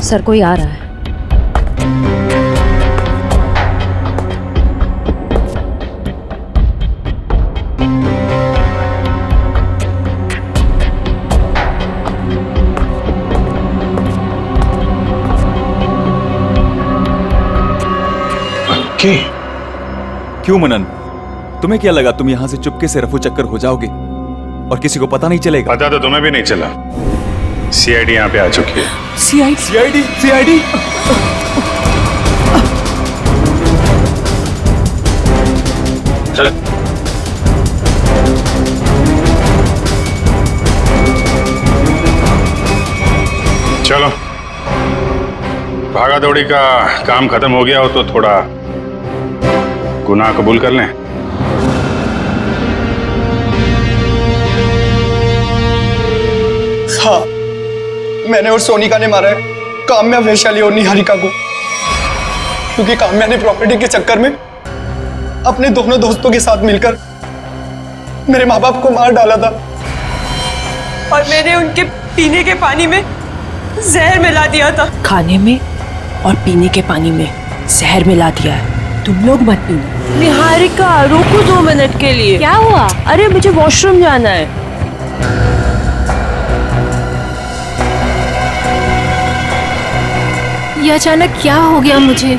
[SPEAKER 3] सर कोई आ रहा है।
[SPEAKER 2] क्यों मनन, तुम्हें क्या लगा तुम यहां से चुपके से रफू चक्कर हो जाओगे और किसी को पता नहीं चलेगा?
[SPEAKER 7] पता तो तुम्हें भी नहीं चला। सीआईडी यहाँ पे आ चुकी है।
[SPEAKER 2] सीआईडी
[SPEAKER 7] चल। चलो, भागा दौड़ी का काम खत्म हो गया हो तो थोड़ा गुनाह कबूल कर लें।
[SPEAKER 4] हाँ, मैंने और सोनिका ने मारा है काम्या, वैशाली और निहारिका को, क्योंकि काम्या ने प्रॉपर्टी के चक्कर में अपने दोनों दोस्तों के साथ मिलकर मेरे माँ बाप को मार डाला था।
[SPEAKER 5] और मैंने उनके पीने के पानी में जहर मिला दिया था।
[SPEAKER 8] खाने में और पीने के पानी में जहर मिला दिया है। तुम लोग मत पीना।
[SPEAKER 3] निहारिका रुको 2 मिनट के लिए। क्या हुआ? अरे मुझे वॉशरूम जाना है।
[SPEAKER 1] ये अचानक क्या हो गया मुझे?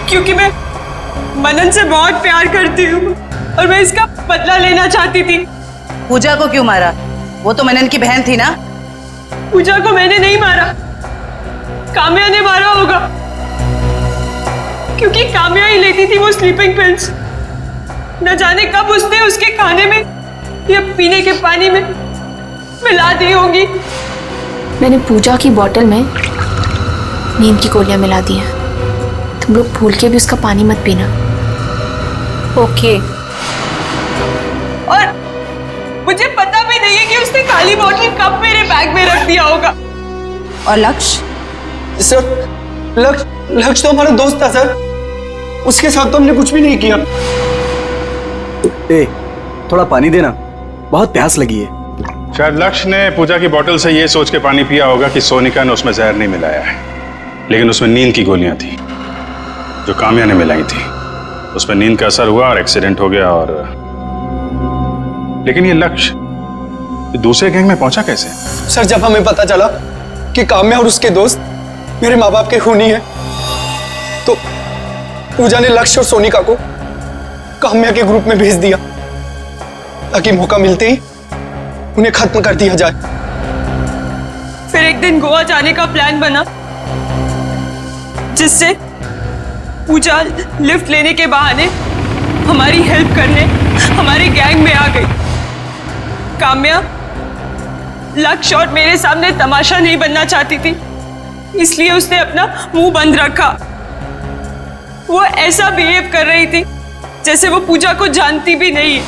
[SPEAKER 5] क्योंकि मैं मनन से बहुत प्यार करती हूँ और मैं इसका बदला लेना चाहती थी।
[SPEAKER 11] पूजा को क्यों मारा? वो तो मनन की बहन थी ना।
[SPEAKER 5] पूजा को मैंने नहीं मारा, काम्या ने मारा होगा, क्योंकि काम्या ही लेती थी वो स्लीपिंग पिल्स। न जाने कब उसने उसके खाने में या पीने के पानी में मिला दी होगी।
[SPEAKER 1] मैंने पूजा की बोतल में नींद की गोलियां मिला दी हैं। तुम लोग भूल के भी उसका पानी मत पीना। ओके।
[SPEAKER 5] और मुझे पता भी नहीं है कि उसने काली बोतल कब मेरे बैग में रख दिया होगा।
[SPEAKER 11] और लक्ष्य?
[SPEAKER 4] सर, लक्ष्य तो हमारा दोस्त था सर, उसके साथ तो हमने कुछ भी नहीं किया।
[SPEAKER 9] ए, थोड़ा पानी देना, बहुत प्यास लगी है।
[SPEAKER 7] शायद लक्ष्य ने पूजा की बोतल से ये सोच के पानी पिया होगा कि सोनिका ने उसमें जहर नहीं मिलाया है, लेकिन उसमें नींद की गोलियां थी जो काम्या ने मिलाई थी। उसमें नींद का असर हुआ और एक्सीडेंट हो गया। और लेकिन ये लक्ष्य दूसरे गैंग में पहुंचा कैसे?
[SPEAKER 4] सर, जब हमें पता चला कि काम्या और उसके दोस्त मेरे माँ बाप के खूनी हैं, तो पूजा ने लक्ष्य और सोनिका को काम्या के ग्रुप में भेज दिया ताकि मौका मिलते ही उन्हें खत्म कर दिया जाए।
[SPEAKER 5] फिर एक दिन गोवा जाने का प्लान बना, जिससे पूजा लिफ्ट लेने के बहाने हमारी हेल्प करने हमारे गैंग में आ गई। काम्या लक्ष्य और मेरे सामने तमाशा नहीं बनना चाहती थी, इसलिए उसने अपना मुंह बंद रखा। वो ऐसा बिहेव कर रही थी जैसे वो पूजा को जानती भी नहीं।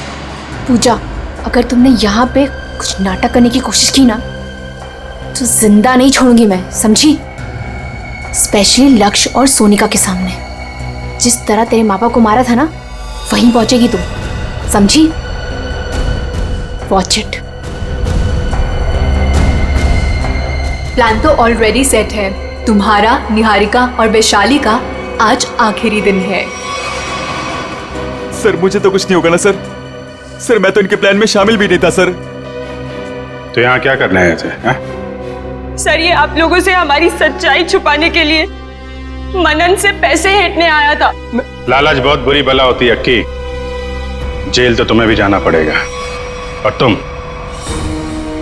[SPEAKER 1] पूजा, अगर तुमने यहाँ पे कुछ नाटक करने की कोशिश की ना तो जिंदा नहीं छोड़ूंगी मैं, समझी? स्पेशली लक्ष्य और सोनिका के सामने। जिस तरह तेरे माँ बाप को मारा था ना, वहीं पहुंचेगी तुम, समझी? Watch it. प्लान तो ऑलरेडी सेट है। तुम्हारा, निहारिका और वैशाली का आज आखिरी दिन है।
[SPEAKER 2] सर, मुझे तो कुछ नहीं होगा ना सर? सर, मैं तो इनके प्लान में शामिल भी नहीं था सर।
[SPEAKER 7] तो यहाँ क्या करने आए थे?
[SPEAKER 5] सर, ये आप लोगों से हमारी सच्चाई छुपाने के लिए मनन से पैसे हेटने आया था।
[SPEAKER 7] लालच बहुत बुरी बला होती है अक्की। जेल तो तुम्हें भी जाना पड़ेगा। और तुम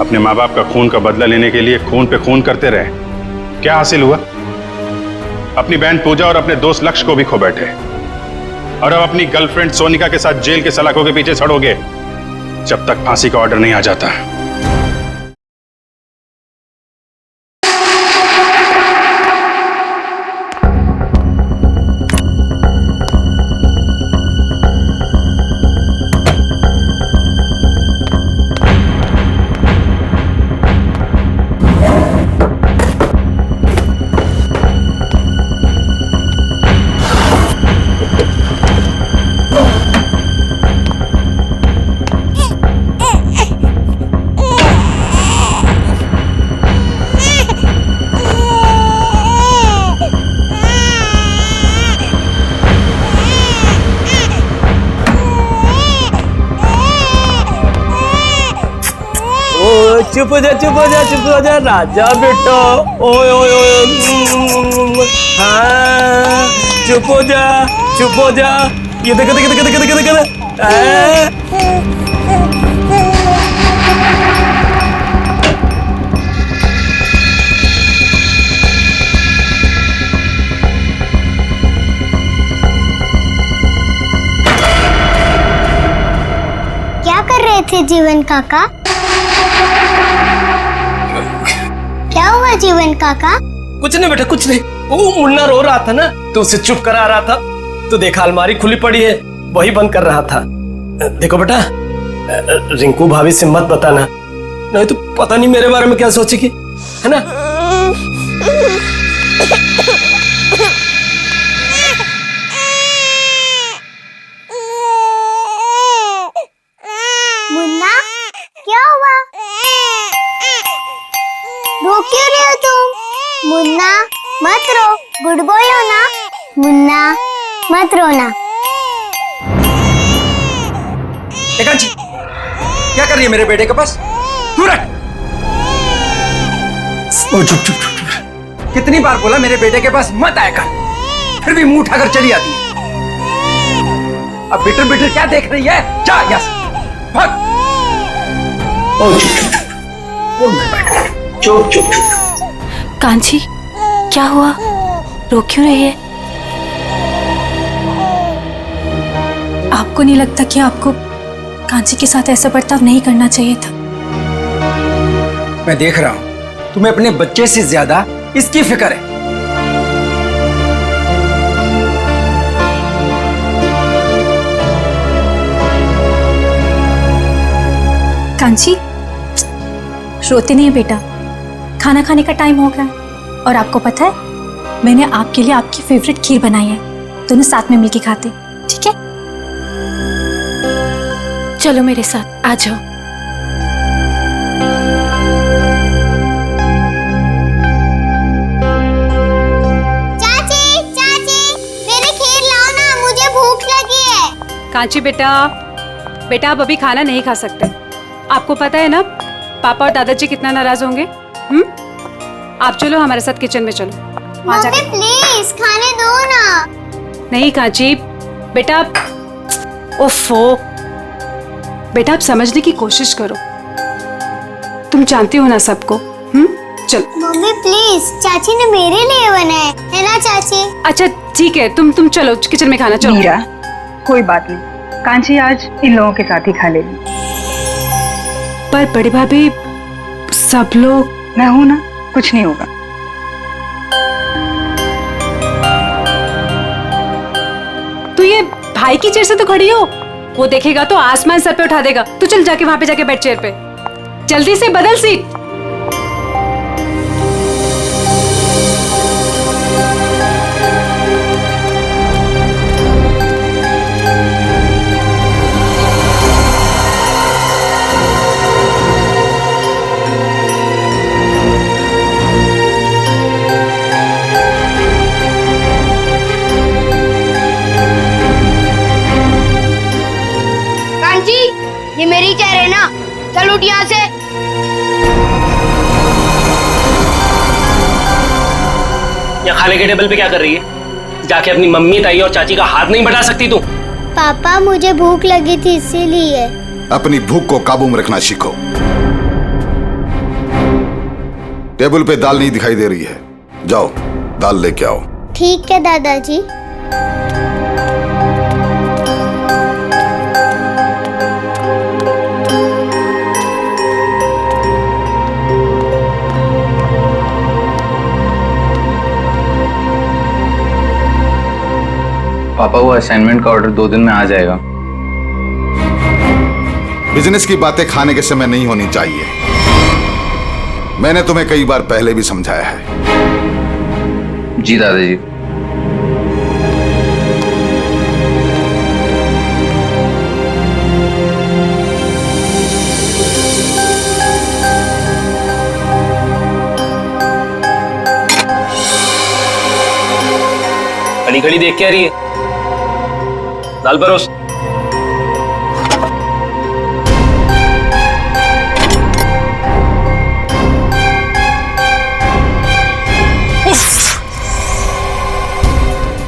[SPEAKER 7] अपने माँ बाप का खून का बदला लेने के लिए खून पे खून करते रहे। क्या हासिल हुआ? अपनी बहन पूजा और अपने दोस्त लक्ष्य को भी खो बैठे, और अब अपनी गर्लफ्रेंड सोनिका के साथ जेल के सलाखों के पीछे सड़ोगे जब तक फांसी का ऑर्डर नहीं आ जाता।
[SPEAKER 14] चुप हो जा, चुप हो जा, चुप हो जा राजा बेटा। ओए ओए ओए, हाँ चुप हो जा, चुप हो जा। ये देख देख देख देख देख देख।
[SPEAKER 15] क्या कर रहे थे जीवन काका? क्या हुआ जीवन काका?
[SPEAKER 14] कुछ नहीं बेटा, कुछ नहीं। वो मुन्ना रो रहा था ना, तो उसे चुप करा रहा था। तो देखा अलमारी खुली पड़ी है, वही बंद कर रहा था। देखो बेटा, रिंकू भाभी से मत बताना, नहीं तो पता नहीं मेरे बारे में क्या सोचेगी, है ना?
[SPEAKER 15] मुन्ना क्या हुआ? रो क्यों रहे हो तुम? मुन्ना मत रो, गुड बॉय हो ना। मुन्ना मत रोना।
[SPEAKER 14] एकांशी, क्या कर रही है मेरे बेटे के पास? दूर रह। ओ चुप चुप चुप। कितनी बार बोला मेरे बेटे के पास मत आया कर, फिर भी मुंह उठाकर चली आती है। अब बिटर बिटर क्या देख रही है? जा यहाँ से, भाग। ओ चुप चुप चुप चुप चुप।
[SPEAKER 16] कांची, क्या हुआ? रो क्यों रही है? आपको नहीं लगता कि आपको कांची के साथ ऐसा बर्ताव नहीं करना चाहिए था?
[SPEAKER 14] मैं देख रहा हूं तुम्हें अपने बच्चे से ज्यादा इसकी फिक्र है।
[SPEAKER 16] कांची, रोते नहीं बेटा, खाना खाने का टाइम हो गया। और आपको पता है, मैंने आपके लिए आपकी फेवरेट खीर बनाई है, दोनों साथ में मिलके खाते, ठीक है? चलो मेरे साथ आ जाओ।
[SPEAKER 15] चाची चाची, मेरी खीर लाओ ना, मुझे भूख लगी है।
[SPEAKER 17] कांची बेटा, बेटा आप अभी खाना नहीं खा सकते। आपको पता है ना पापा और दादाजी कितना नाराज होंगे। आप चलो हमारे साथ किचन में चलो।
[SPEAKER 15] मम्मी प्लीज खाने दो ना।
[SPEAKER 17] नहीं कांची बेटा, ओफो बेटा, आप समझने की कोशिश करो, तुम जानती हो ना सबको। चलो
[SPEAKER 15] मम्मी प्लीज, चाची ने मेरे लिए बनाए है ना चाची?
[SPEAKER 17] अच्छा ठीक है, तुम चलो किचन में खाना। चलो
[SPEAKER 18] मीरा, कोई बात नहीं, कांची आज इन लोगों के साथ ही खा लेगी।
[SPEAKER 17] पर बड़ी भाभी, सब लोग।
[SPEAKER 18] मैं हूं ना, कुछ नहीं होगा।
[SPEAKER 17] तो ये भाई की चेयर से तो खड़ी हो, वो देखेगा तो आसमान सर पे उठा देगा। तू चल जाके वहां पे जाके बैठ चेयर पे, जल्दी से बदल सीट।
[SPEAKER 15] ये मेरी चेयर है ना, चल उठ यहाँ से।
[SPEAKER 14] यहाँ खाने के टेबल पे क्या कर रही है? जाके अपनी मम्मी, ताई और चाची का हाथ नहीं बढ़ा सकती तू?
[SPEAKER 15] पापा मुझे भूख लगी थी इसीलिए।
[SPEAKER 19] अपनी भूख को काबू में रखना सीखो। टेबल पे दाल नहीं दिखाई दे रही है, जाओ दाल लेके आओ।
[SPEAKER 15] ठीक है दादाजी।
[SPEAKER 9] पापा वो असाइनमेंट का ऑर्डर 2 दिन में आ जाएगा।
[SPEAKER 19] बिजनेस की बातें खाने के समय नहीं होनी चाहिए। मैंने तुम्हें कई बार पहले भी समझाया है।
[SPEAKER 9] जी दादाजी।
[SPEAKER 20] खड़ी खड़ी देख के आ रही है, दाल परोस।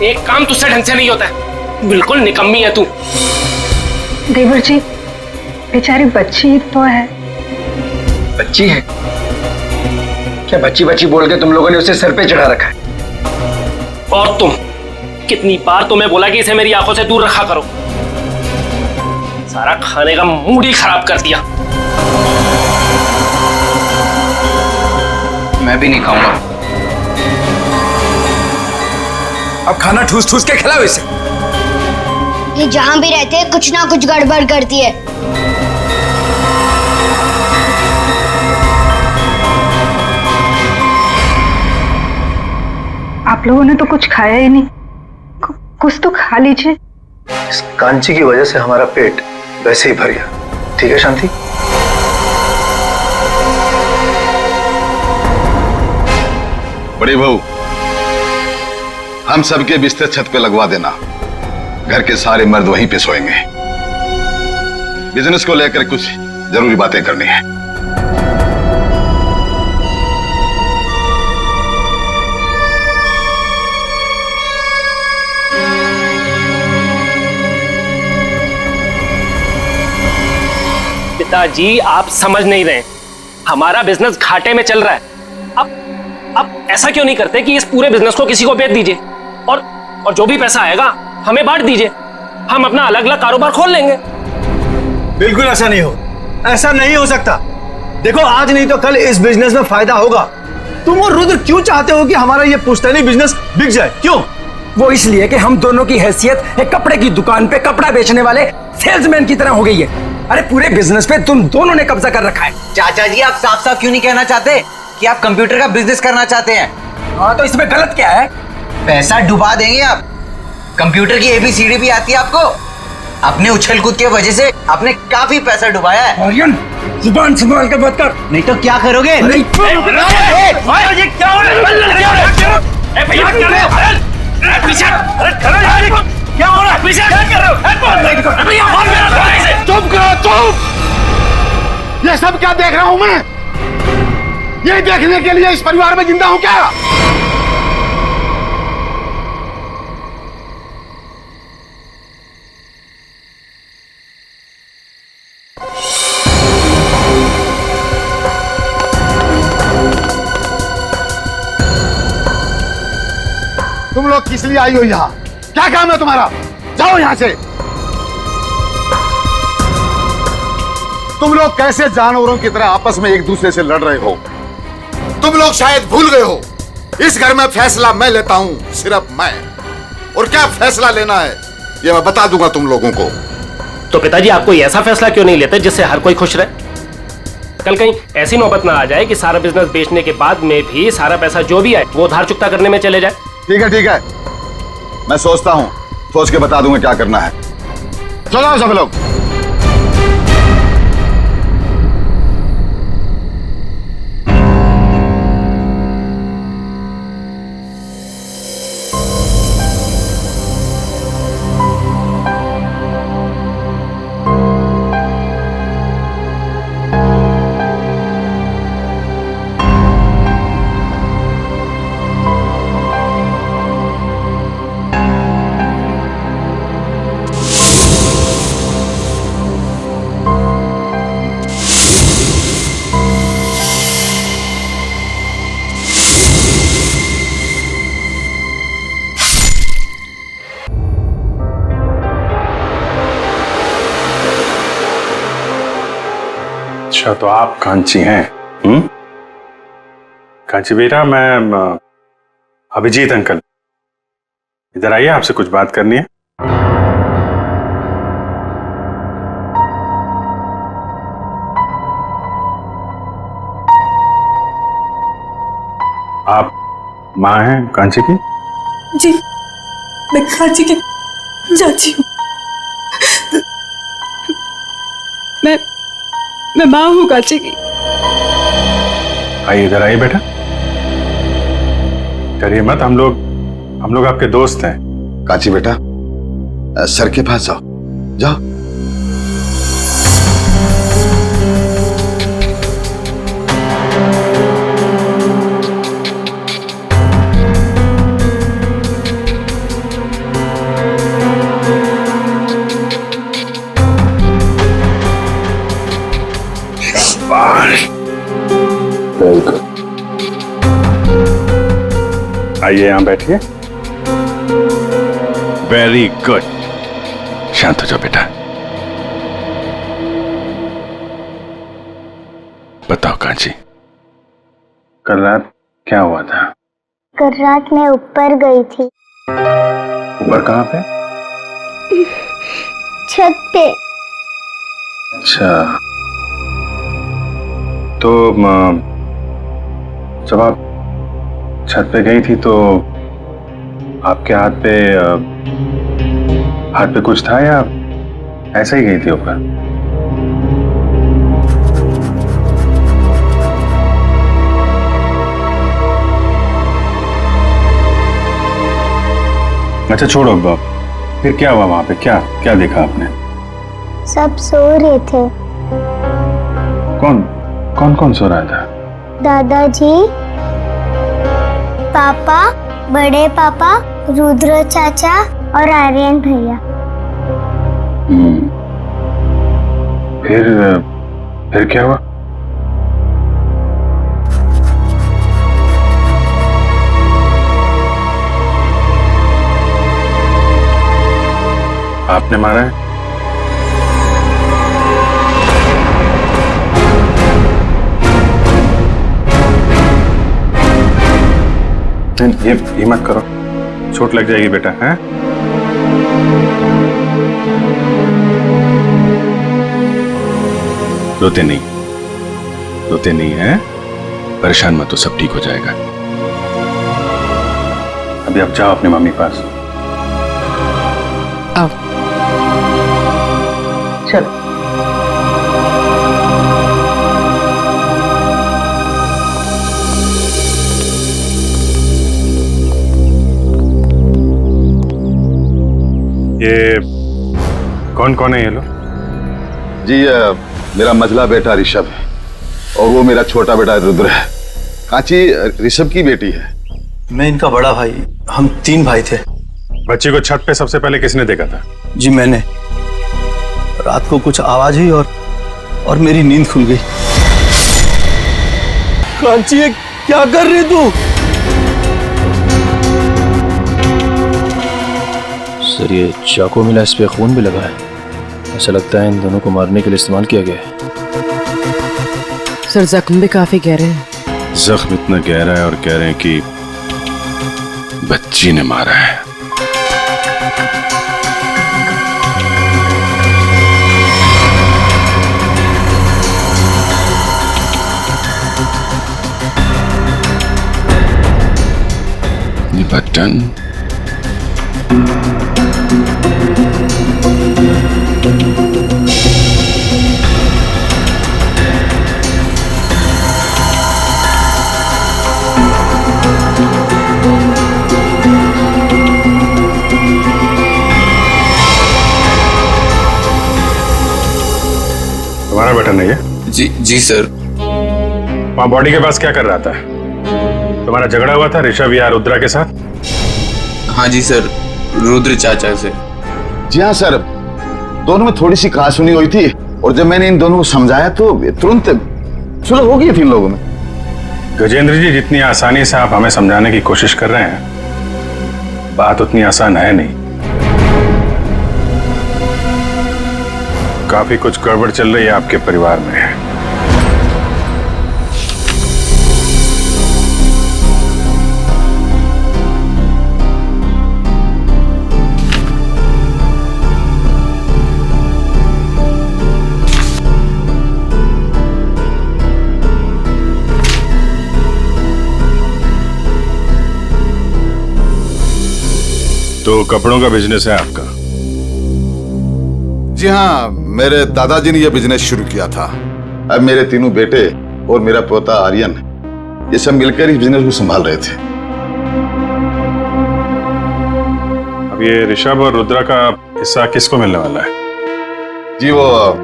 [SPEAKER 20] एक काम तुझसे ढंग से नहीं होता है, बिल्कुल निकम्मी है तू।
[SPEAKER 18] देवर जी, बेचारी बच्ची तो है।
[SPEAKER 14] बच्ची है क्या? बच्ची बच्ची बोल के तुम लोगों ने उसे सर पे चढ़ा रखा है।
[SPEAKER 20] और तुम, कितनी बार तुम्हें बोला कि इसे मेरी आंखों से दूर रखा करो। सारा खाने का मूड ही खराब कर दिया।
[SPEAKER 9] मैं भी नहीं खाऊंगा।
[SPEAKER 14] अब खाना ठूस ठूस के खिलाओ इसे।
[SPEAKER 15] ये जहां भी रहते हैं कुछ ना कुछ गड़बड़ करती है।
[SPEAKER 18] आप लोगों ने तो कुछ खाया ही नहीं, कुछ तो खा लीजिए।
[SPEAKER 13] इस कांची की वजह से हमारा पेट वैसे ही भर गया। ठीक है शांति?
[SPEAKER 19] बड़ी बहू, हम सबके बिस्तर छत पे लगवा देना। घर के सारे मर्द वहीं पे सोएंगे। बिजनेस को लेकर कुछ जरूरी बातें करनी है।
[SPEAKER 20] पिताजी, आप समझ नहीं रहे, हमारा बिजनेस घाटे में चल रहा है। अब ऐसा क्यों नहीं करते कि इस पूरे बिजनेस को किसी को बेच दीजिए और जो भी पैसा आएगा हमें बांट दीजिए। हम अपना अलग अलग कारोबार खोल लेंगे।
[SPEAKER 13] बिल्कुल ऐसा नहीं हो, ऐसा नहीं हो सकता। देखो, आज नहीं तो कल इस बिजनेस में फायदा होगा। तुम और रुद्र क्यों चाहते हो कि हमारा ये पुश्तैनी बिजनेस बिक जाए? क्यों?
[SPEAKER 14] वो इसलिए कि हम दोनों की हैसियत एक कपड़े की दुकान पे कपड़ा बेचने वाले सेल्समैन की तरह हो गई है। अरे पूरे बिजनेस पे तुम दोनों ने कब्जा कर रखा है।
[SPEAKER 21] चाचा जी, आप साफ साफ क्यों नहीं कहना चाहते कि आप कंप्यूटर का बिजनेस करना चाहते हैं?
[SPEAKER 14] हाँ, तो इसमें गलत क्या है?
[SPEAKER 21] पैसा डुबा देंगे आप। कंप्यूटर की ABCD भी आती है आपको? अपने उछल कूद के वजह से आपने काफी पैसा डुबाया है।
[SPEAKER 14] आर्यन, जुबान संभाल के बात कर,
[SPEAKER 21] नहीं तो क्या करोगे?
[SPEAKER 13] चुप करो, चुप! ये सब क्या देख रहा हूं मैं? ये देखने के लिए इस परिवार में जिंदा हूं क्या? तुम लोग किस लिए आई हो यहाँ? क्या काम है तुम्हारा? जाओ यहाँ से। तुम लोग कैसे जानवरों की तरह आपस में एक दूसरे से लड़ रहे हो? तुम लोग शायद भूल गए हो, इस घर में फैसला मैं लेता हूं, सिर्फ मैं। और क्या फैसला लेना है ये मैं बता दूंगा तुम लोगों को।
[SPEAKER 20] तो पिताजी, आप कोई ऐसा फैसला क्यों नहीं लेते जिससे हर कोई खुश रहे? कल कहीं ऐसी नौबत ना आ जाए कि सारा बिजनेस बेचने के बाद में भी सारा पैसा जो भी आए वो उधार चुकता करने में चले जाए।
[SPEAKER 19] ठीक है, ठीक है, मैं सोचता हूं, सोच के बता दूंगा क्या करना है। चलो सब लोग।
[SPEAKER 7] अच्छा, तो आप कांची हैं? कांची बेटा, मैं अभिजीत अंकल, इधर आइए, आपसे कुछ बात करनी है। आप माँ हैं कांची की?
[SPEAKER 10] जी, मैं कांची की चाची हूँ। मैं माँ हूँ कांची की।
[SPEAKER 7] आइए, इधर आइए बेटा, डरिए मत, हम लोग आपके दोस्त हैं।
[SPEAKER 19] कांची बेटा, सर के पास जाओ, जाओ।
[SPEAKER 7] आइए, यहां बैठिए। वेरी गुड, शांत हो जाओ बेटा। बताओ कांची, कल रात क्या हुआ था?
[SPEAKER 15] कल रात मैं ऊपर गई थी।
[SPEAKER 7] ऊपर कहाँ पे?
[SPEAKER 15] छत पे।
[SPEAKER 7] अच्छा, तो जब आप छत पे गई थी तो आपके हाथ पे कुछ था या ऐसे ही गई थी ऊपर? अच्छा छोड़ो, फिर क्या हुआ वहां पे? क्या देखा आपने?
[SPEAKER 15] सब सो रहे थे।
[SPEAKER 7] कौन सो रहा था?
[SPEAKER 15] दादाजी, पापा, बड़े पापा, रुद्र चाचा और आर्यन भैया।
[SPEAKER 7] फिर क्या हुआ? आपने मारा है? ये मत करो, चोट लग जाएगी बेटा, हैं? रोते नहीं हैं? परेशान मत हो, सब ठीक हो जाएगा। अभी आप जाओ अपने मम्मी के पास।
[SPEAKER 8] आओ।
[SPEAKER 3] चलो।
[SPEAKER 7] ये कौन है ये लोग?
[SPEAKER 19] जी, मेरा मझला बेटा ऋषभ है और वो मेरा छोटा बेटा रुद्र है। कांची ऋषभ की बेटी है।
[SPEAKER 4] मैं इनका बड़ा भाई, हम 3 भाई थे।
[SPEAKER 7] बच्ची को छत पे सबसे पहले किसने देखा था?
[SPEAKER 4] जी मैंने। रात को कुछ आवाज हुई और मेरी नींद खुल गई। कांची, क्या कर रही तू?
[SPEAKER 22] सर, ये चाकू मिला, इस पे खून भी लगा है। ऐसा लगता है इन दोनों को मारने के लिए इस्तेमाल किया गया है।
[SPEAKER 8] सर, जख्म भी काफी गहरे हैं।
[SPEAKER 7] जख्म इतना गहरा है और कह रहे हैं कि बच्ची ने मारा है। ये बटन तुम्हारा बटन है ये?
[SPEAKER 23] जी सर।
[SPEAKER 7] वहां बॉडी के पास क्या कर रहा था? तुम्हारा झगड़ा हुआ था ऋषभ या रुद्रा के साथ?
[SPEAKER 23] हाँ जी सर, रुद्र चाचा से।
[SPEAKER 19] जी हाँ सर, दोनों में थोड़ी सी कहासुनी हुई थी और जब मैंने इन दोनों को समझाया तो तुरंत सुलह हो गई थी इन लोगों में।
[SPEAKER 7] गजेंद्र जी, जितनी आसानी से आप हमें समझाने की कोशिश कर रहे हैं, बात उतनी आसान है नहीं। काफी कुछ गड़बड़ चल रही है आपके परिवार में। तो कपड़ों का बिजनेस है आपका?
[SPEAKER 19] जी हाँ, मेरे दादाजी ने यह बिजनेस शुरू किया था। अब मेरे तीनों बेटे और मेरा पोता आर्यन ये सब मिलकर इस बिजनेस को संभाल रहे थे।
[SPEAKER 7] अब ये ऋषभ और रुद्रा का हिस्सा किसको मिलने वाला है?
[SPEAKER 19] जी वो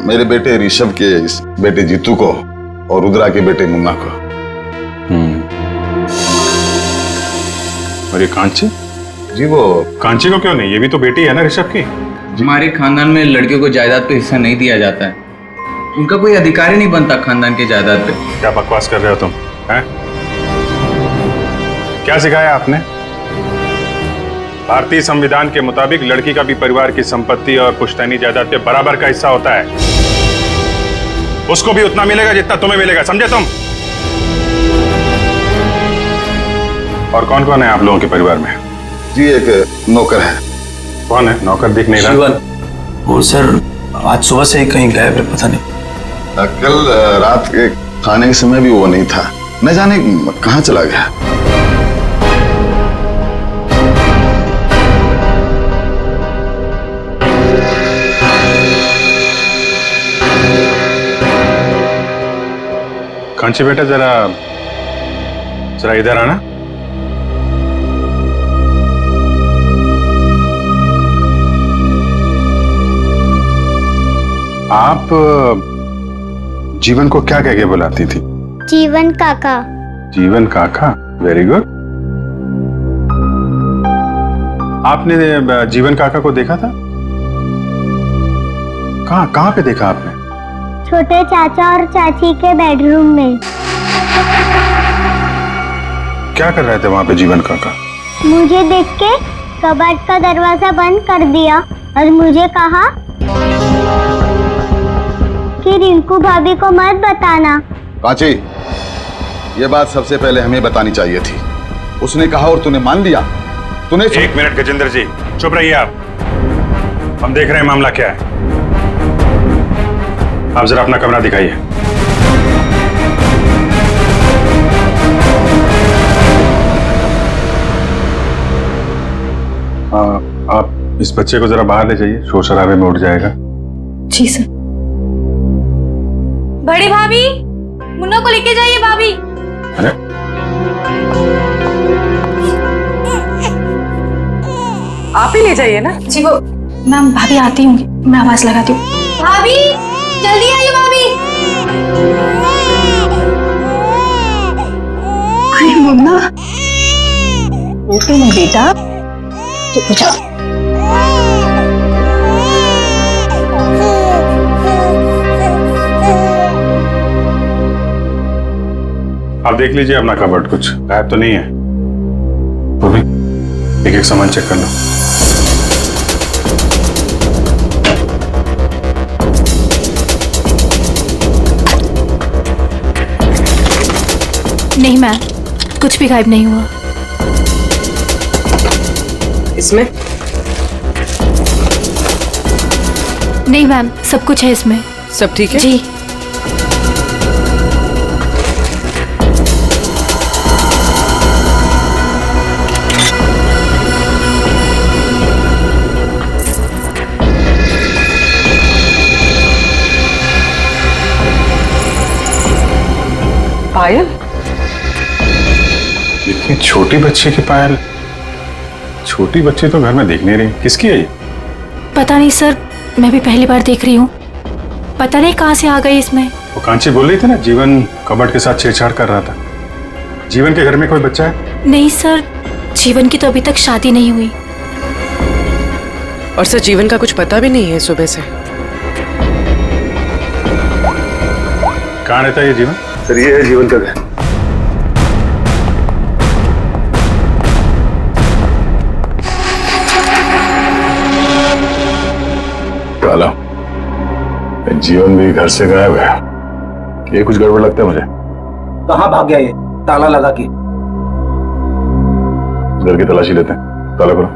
[SPEAKER 19] मेरे बेटे ऋषभ के बेटे जीतू को और रुद्रा के बेटे मुन्ना को।
[SPEAKER 7] और ये कांची?
[SPEAKER 19] जी वो
[SPEAKER 7] कांची को क्यों नहीं? ये भी तो बेटी है ना ऋषभ की।
[SPEAKER 23] हमारे खानदान में लड़कियों को जायदाद पे हिस्सा नहीं दिया जाता है। उनका कोई अधिकार ही नहीं बनता खानदान के जायदाद पे।
[SPEAKER 7] क्या बकवास कर रहे हो तुम? हैं? क्या सिखाया आपने? भारतीय संविधान के मुताबिक लड़की का भी परिवार की संपत्ति और पुश्तैनी जायदाद पे बराबर का हिस्सा होता है। उसको भी उतना मिलेगा जितना तुम्हें मिलेगा, समझे तुम? और कौन कौन है आप लोगों के परिवार में?
[SPEAKER 19] जी एक नौकर है।
[SPEAKER 7] कौन है नौकर? दिख नहीं रहा।
[SPEAKER 22] जीवन, वो सर आज सुबह से ही कहीं गायब है, पता नहीं।
[SPEAKER 19] कल रात के खाने के समय भी वो नहीं था, न जाने कहां चला गया।
[SPEAKER 7] कांची बेटा जरा इधर आना। आप जीवन को क्या कह के बुलाती थी?
[SPEAKER 15] जीवन काका।
[SPEAKER 7] जीवन काका, वेरी गुड। आपने जीवन काका को देखा था? कहाँ पे देखा आपने?
[SPEAKER 15] छोटे चाचा और चाची के बेडरूम में।
[SPEAKER 7] क्या कर रहे थे वहां पे जीवन काका?
[SPEAKER 15] मुझे देख के कबर्ड का दरवाजा बंद कर दिया और मुझे कहा कि रिंकू भाभी को मत बताना।
[SPEAKER 19] कांची, ये बात सबसे पहले हमें बतानी चाहिए थी। उसने कहा और तूने मान लिया। तूने
[SPEAKER 7] एक मिनट गजेंद्र जी, चुप रहिए आप। हम देख रहे हैं मामला क्या है। आप जरा अपना कमरा दिखाइए। आप इस बच्चे को जरा बाहर ले जाइए, शोर शराबे में उठ जाएगा।
[SPEAKER 16] जी सर।
[SPEAKER 6] बड़ी भाभी, मुन्ना को लेके जाइए भाभी।
[SPEAKER 7] अरे
[SPEAKER 5] आप ही ले जाइए ना।
[SPEAKER 16] जी वो मैम, भाभी आती होंगी, मैं आवाज लगाती हूँ।
[SPEAKER 6] भाभी जल्दी आइए भाभी।
[SPEAKER 16] अरे मुन्ना, बेटे नहीं बेटा, चुप हो जाओ।
[SPEAKER 7] आप देख लीजिए अपना कबर्ड, कुछ गायब तो नहीं है। वो भी एक एक सामान चेक कर लो।
[SPEAKER 16] नहीं मैम, कुछ भी गायब नहीं हुआ।
[SPEAKER 8] इसमें?
[SPEAKER 16] नहीं मैम, सब कुछ है इसमें।
[SPEAKER 8] सब ठीक है?
[SPEAKER 16] जी।
[SPEAKER 5] पायल?
[SPEAKER 7] इतनी छोटी बच्ची की पायल? छोटी बच्ची तो घर में देख नहीं रही, किसकी है ये?
[SPEAKER 16] पता नहीं सर, मैं भी पहली बार देख रही हूँ। पता नहीं कहाँ से आ गई इसमें।
[SPEAKER 7] वो कांची बोल रही थी ना, जीवन कबर्ड के साथ छेड़छाड़ कर रहा था। जीवन के घर में कोई बच्चा है?
[SPEAKER 16] नहीं सर, जीवन की तो अभी तक शादी नहीं हुई।
[SPEAKER 8] और सर जीवन का कुछ पता भी नहीं है सुबह से।
[SPEAKER 7] कहाँ रहता है ये जीवन?
[SPEAKER 13] सर ये है जीवन का घर।
[SPEAKER 7] काला, जीवन भी घर से गायब है। ये कुछ गड़बड़ लगता है मुझे।
[SPEAKER 14] कहाँ भाग गया ये ताला लगा के?
[SPEAKER 7] घर की तलाशी लेते हैं, ताला करो।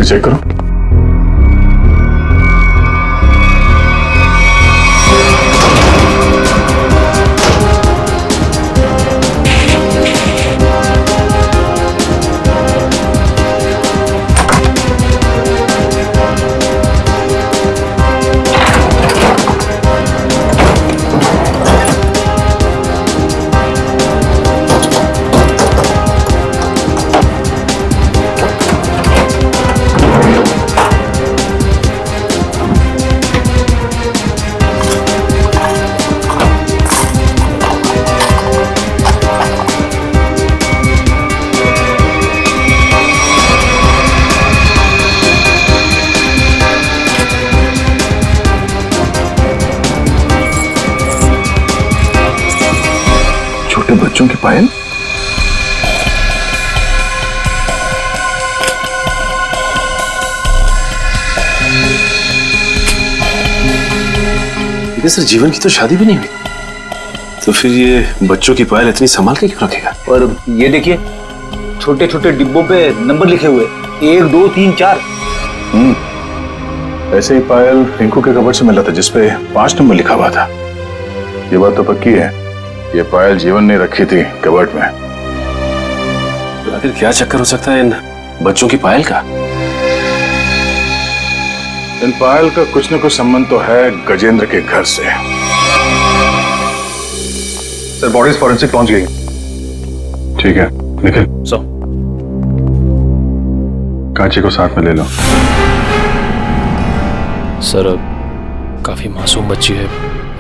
[SPEAKER 7] चेक करो।
[SPEAKER 22] बच्चों की पायल? लेकिन सर जीवन की तो शादी भी नहीं हुई, तो फिर ये बच्चों की पायल इतनी संभाल के क्यों रखेगा?
[SPEAKER 9] और ये देखिए छोटे छोटे डिब्बों पे नंबर लिखे हुए, 1 2 3 4।
[SPEAKER 22] ऐसे ही पायल रिंकू के कबर्ड से मिला था जिसपे 5 नंबर लिखा हुआ था। ये बात तो पक्की है, ये पायल जीवन ने रखी थी कबर्ड में। तो आखिर क्या चक्कर हो सकता है इन बच्चों की पायल का? इन पायल का कुछ न कुछ संबंध तो है गजेंद्र के घर से।
[SPEAKER 19] सर बॉडीज फॉरेंसिक पहुंच गई।
[SPEAKER 22] ठीक है निखिल, सो
[SPEAKER 7] कांची को साथ में ले लो।
[SPEAKER 22] सर काफी मासूम बच्ची है,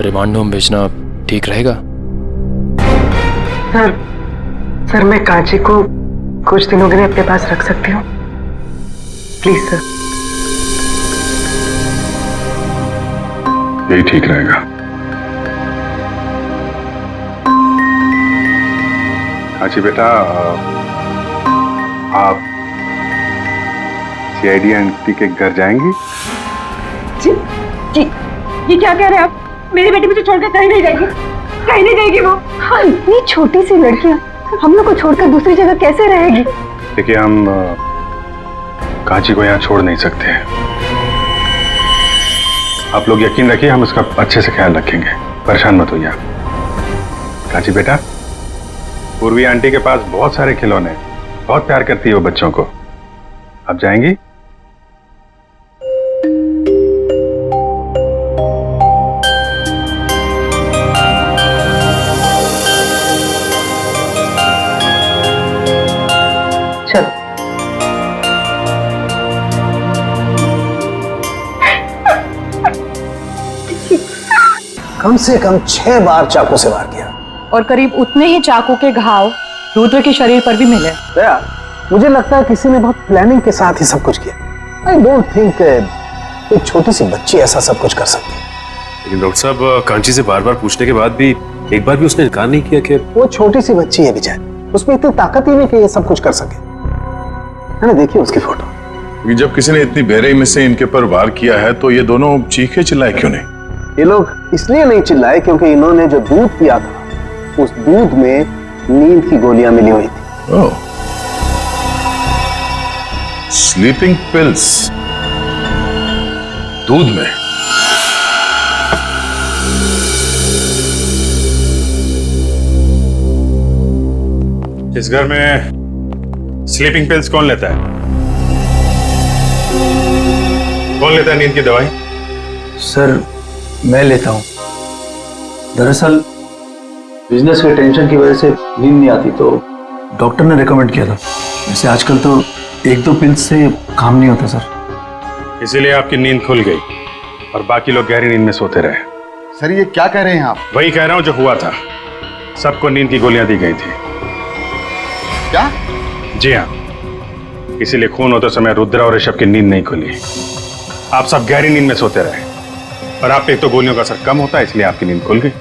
[SPEAKER 22] रिमांड होम भेजना ठीक रहेगा?
[SPEAKER 8] सर मैं कांची को कुछ दिनों के लिए अपने पास रख सकती हूँ, प्लीज सर।
[SPEAKER 7] यही ठीक रहेगा। कांची बेटा, आप सीआईडी आंटी के घर जाएंगी?
[SPEAKER 10] जी, ये क्या कह रहे हैं आप? मेरी बेटी मुझे छोड़कर कहीं नहीं जाएगी, कहीं नहीं जाएगी वो। हाँ, इतनी छोटी सी लड़कियां हम लोग को छोड़कर दूसरी जगह कैसे रहेगी?
[SPEAKER 7] देखिए हम कांची को यहाँ छोड़ नहीं सकते। आप लोग यकीन रखिए, हम उसका अच्छे से ख्याल रखेंगे, परेशान मत होइए आप। कांची बेटा, पूर्वी आंटी के पास बहुत सारे खिलौने हैं, बहुत प्यार करती है वो बच्चों को। आप जाएंगी?
[SPEAKER 8] चलो।
[SPEAKER 13] कम से कम 6 बार चाकू से वार किया,
[SPEAKER 5] और करीब उतने ही चाकू के घाव रुद्र के शरीर पर भी मिले।
[SPEAKER 13] दया, मुझे लगता है किसी ने बहुत प्लानिंग के साथ ही सब कुछ किया। आई डोंट थिंक एक छोटी सी बच्ची ऐसा सब कुछ कर सकती है।
[SPEAKER 22] लेकिन डॉक्टर साहब कांची से बार बार पूछने के बाद भी एक बार भी उसने इनकार नहीं किया कि
[SPEAKER 13] वो छोटी सी बच्ची है बेचारी, उसमें इतनी ताकत ही नहीं कि ये सब कुछ कर सके। है ना, देखिए उसकी फोटो।
[SPEAKER 22] क्योंकि जब किसी ने इतनी बेरहमी से इनके ऊपर वार किया है तो ये दोनों चीखे चिल्लाए क्यों नहीं?
[SPEAKER 13] ये लोग इसलिए नहीं चिल्लाए क्योंकि इन्होंने जो दूध पिया था उस दूध में नींद की गोलियां मिली हुई थी।
[SPEAKER 22] ओह, स्लीपिंग पिल्स दूध में?
[SPEAKER 7] इस घर में स्लीपिंग पिल्स कौन लेता है? कौन लेता है नींद की दवाई?
[SPEAKER 9] सर मैं लेता हूँ। दरअसल बिजनेस के टेंशन की वजह से नींद नहीं आती तो डॉक्टर ने रेकमेंड किया था। वैसे आजकल तो 1-2 पिल्स से काम नहीं होता सर।
[SPEAKER 7] इसीलिए आपकी नींद खुल गई और बाकी लोग गहरी नींद में सोते रहे।
[SPEAKER 19] सर ये क्या कह रहे हैं आप?
[SPEAKER 7] वही कह रहा हूं जो हुआ था। सबको नींद की गोलियां दी गई थी।
[SPEAKER 19] क्या?
[SPEAKER 7] जी हाँ, इसीलिए खून होते समय रुद्र और ऋषभ की नींद नहीं खुली। आप सब गहरी नींद में सोते रहे और आप पे तो गोलियों का असर कम होता है, इसलिए आपकी नींद खुल गई।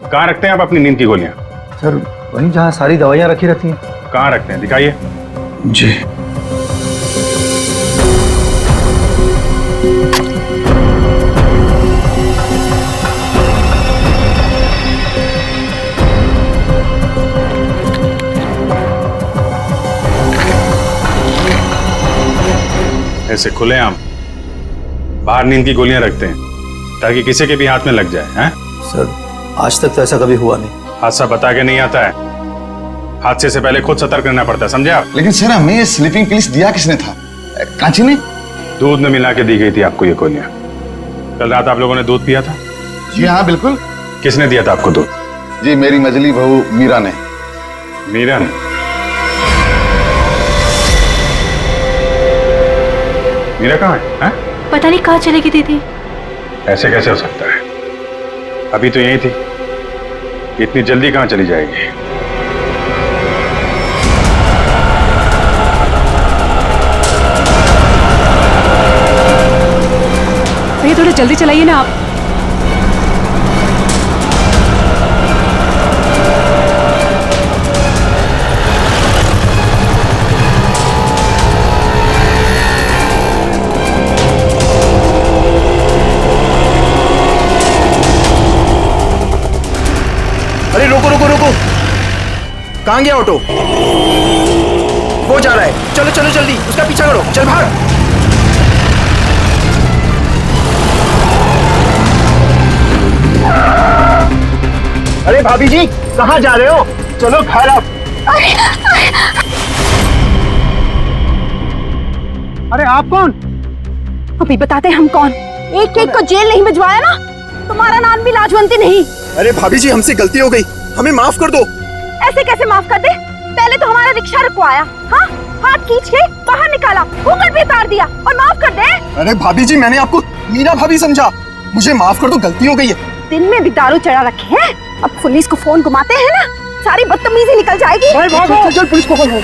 [SPEAKER 7] कहाँ रखते हैं आप अपनी नींद की गोलियां?
[SPEAKER 9] सर वहीं जहाँ सारी दवाइयाँ रखी रहती हैं।
[SPEAKER 7] कहाँ रखते हैं, दिखाइए।
[SPEAKER 9] जी।
[SPEAKER 7] ऐसे खुलेआम बाहर नींद की गोलियां रखते हैं ताकि किसी के भी हाथ में लग जाए। हैं?
[SPEAKER 9] सर आज तक तो ऐसा कभी हुआ नहीं।
[SPEAKER 7] हादसा बता के नहीं आता है, हादसे से पहले खुद सतर्क रहना पड़ता है, समझे आप?
[SPEAKER 19] लेकिन सर हमें ये स्लीपिंग पिल्स दिया किसने था? कांची ने?
[SPEAKER 7] दूध में मिला के दी गई थी आपको ये गोलियां। कल रात आप लोगों ने दूध पिया था?
[SPEAKER 19] जी हाँ बिल्कुल।
[SPEAKER 7] किसने दिया था आपको दूध?
[SPEAKER 19] जी मेरी मजली बहू मीरा ने।
[SPEAKER 7] मीरा ने? मीरा कहाँ है?
[SPEAKER 16] पता नहीं कहाँ चलेगी दीदी।
[SPEAKER 7] ऐसे कैसे हो सकता है? अभी तो यही थी, इतनी जल्दी कहाँ चली जाएगी?
[SPEAKER 17] भैया थोड़ा जल्दी चलाइए ना आप।
[SPEAKER 14] कहाँ गया ऑटो? वो जा रहा है, चलो चलो जल्दी उसका पीछा करो, चल भाग।
[SPEAKER 13] अरे भाभी जी कहाँ जा रहे हो? चलो घर आप। अरे आप कौन?
[SPEAKER 10] अभी बताते हम कौन। एक एक को जेल नहीं भिजवाया ना, तुम्हारा नाम भी लाजवंती नहीं।
[SPEAKER 4] अरे भाभी जी हमसे गलती हो गई, हमें माफ कर दो।
[SPEAKER 10] ऐसे कैसे माफ कर दे? पहले तो हमारा रिक्शा रुकवाया, हाँ, हाथ खींच के बाहर निकाला, ऊपर भी उतार दिया और माफ कर दे।
[SPEAKER 4] अरे भाभी जी मैंने आपको मीना भाभी समझा, मुझे माफ कर दो, गलती हो गई है।
[SPEAKER 10] दिन में भी दारू चढ़ा रखे हैं, अब पुलिस को फोन घुमाते हैं ना, सारी बदतमीजी निकल जाएगी।
[SPEAKER 13] चल चल पुलिस को फोन करो।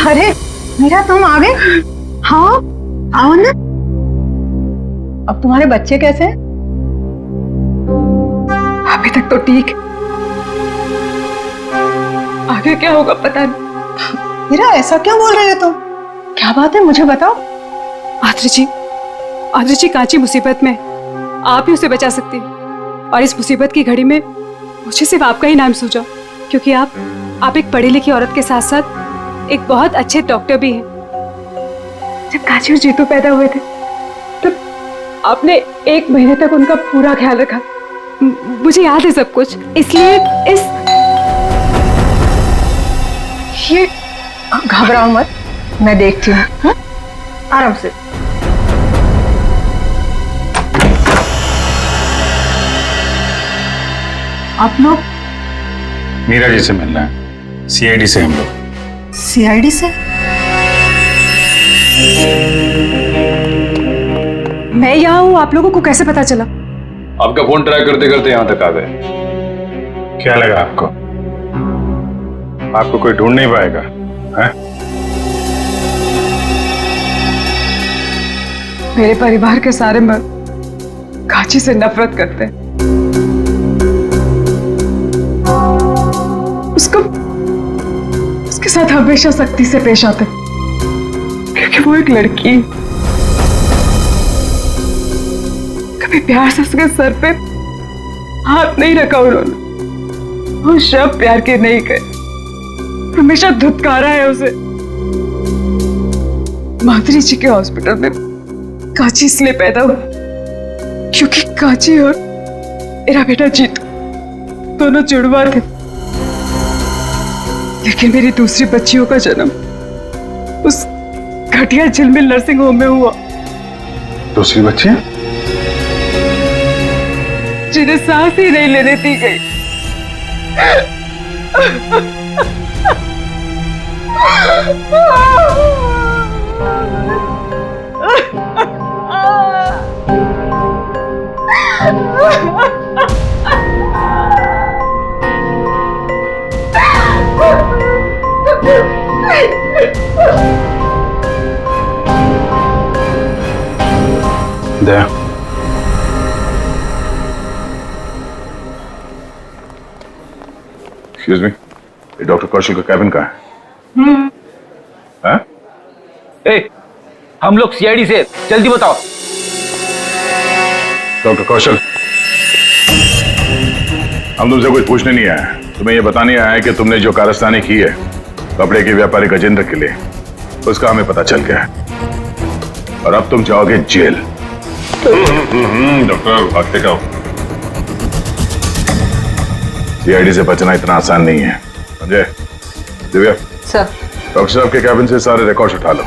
[SPEAKER 10] अरे मीरा तुम आ गए? हाँ आओ ना। अब तुम्हारे बच्चे कैसे हैं?
[SPEAKER 18] अभी तक तो ठीक, आगे क्या होगा पता नहीं।
[SPEAKER 10] मीरा ऐसा क्यों बोल रहे हो तुम? क्या बात है मुझे बताओ।
[SPEAKER 17] आदरी जी कांची मुसीबत में, आप ही उसे बचा सकती हैं। और इस मुसीबत की घड़ी में मुझे सिर्फ आपका ही नाम सूझा, क्योंकि आप एक पढ़ी लिखी औरत के साथ साथ एक बहुत अच्छे डॉक्टर भी हैं। जब कांची और जीतू पैदा हुए थे तब आपने 1 महीने तक उनका पूरा ख्याल रखा। मुझे याद है सब कुछ, इसलिए
[SPEAKER 10] ये घबराओ मत, मैं देखती हूँ, हाँ? आराम से। आप लोग
[SPEAKER 7] मीरा जी से मिलना है, सीआईडी से हम लोग।
[SPEAKER 10] सीआईडी से?
[SPEAKER 17] मैं यहाँ हूँ, आप लोगों को कैसे पता चला?
[SPEAKER 22] आपका फोन ट्रैक करते करते यहां तक आ गए।
[SPEAKER 7] क्या लगा आपको? आपको कोई ढूंढ नहीं पाएगा, हैं?
[SPEAKER 18] मेरे परिवार के सारे मर्द कांची से नफरत करते हैं। उसके साथ हमेशा सख्ती से पेश आते हैं, क्योंकि वो एक लड़की है। कभी प्यार से उसके सर पे हाथ नहीं रखा उन्होंने, वो शब्द प्यार के नहीं कहे, हमेशा धुतकारा है उसे। माधुरी जी के हॉस्पिटल में कांची इसलिए पैदा हुआ क्योंकि कांची और मेरा बेटा जीतू दोनों जुड़वा थे, लेकिन मेरी दूसरी बच्चियों का जन्म उस घटिया झिलमिल नर्सिंग होम में हुआ।
[SPEAKER 7] दूसरी बच्ची?
[SPEAKER 18] जिन्हें सांस ही नहीं लेने दी गई।
[SPEAKER 7] दया,
[SPEAKER 22] एक्सक्यूज मी, ये डॉक्टर कौशल का कैबिन कहाँ है? हाँ?
[SPEAKER 14] हम लोग सीआईडी से, जल्दी बताओ।
[SPEAKER 22] डॉक्टर कौशल, हम तुमसे कुछ पूछने नहीं आए, तुम्हें यह बताने आया है कि तुमने जो कारस्तानी की है कपड़े के व्यापारी गजेंद्र के लिए, उसका हमें पता चल गया है और अब तुम जाओगे जेल। डॉक्टर भागते का सीआईडी से बचना इतना आसान नहीं है, समझे? दिव्या
[SPEAKER 5] सर।
[SPEAKER 22] डॉक्टर साहब के कैबिन से सारे रिकॉर्ड्स उठा लो।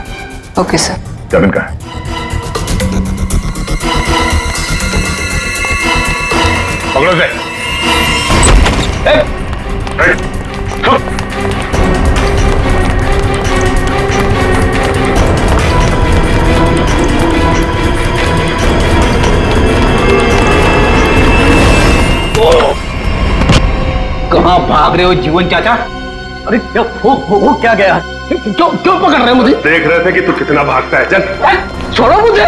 [SPEAKER 5] Okay sir.
[SPEAKER 22] कैबिन का है? पकड़ो से।
[SPEAKER 14] कहाँ भाग रहे हो जीवन चाचा? अरे क्या हो क्या गया? क्यों पकड़ रहे हो मुझे?
[SPEAKER 22] देख रहे थे कि तू कितना भागता है। चल
[SPEAKER 14] छोड़ो मुझे।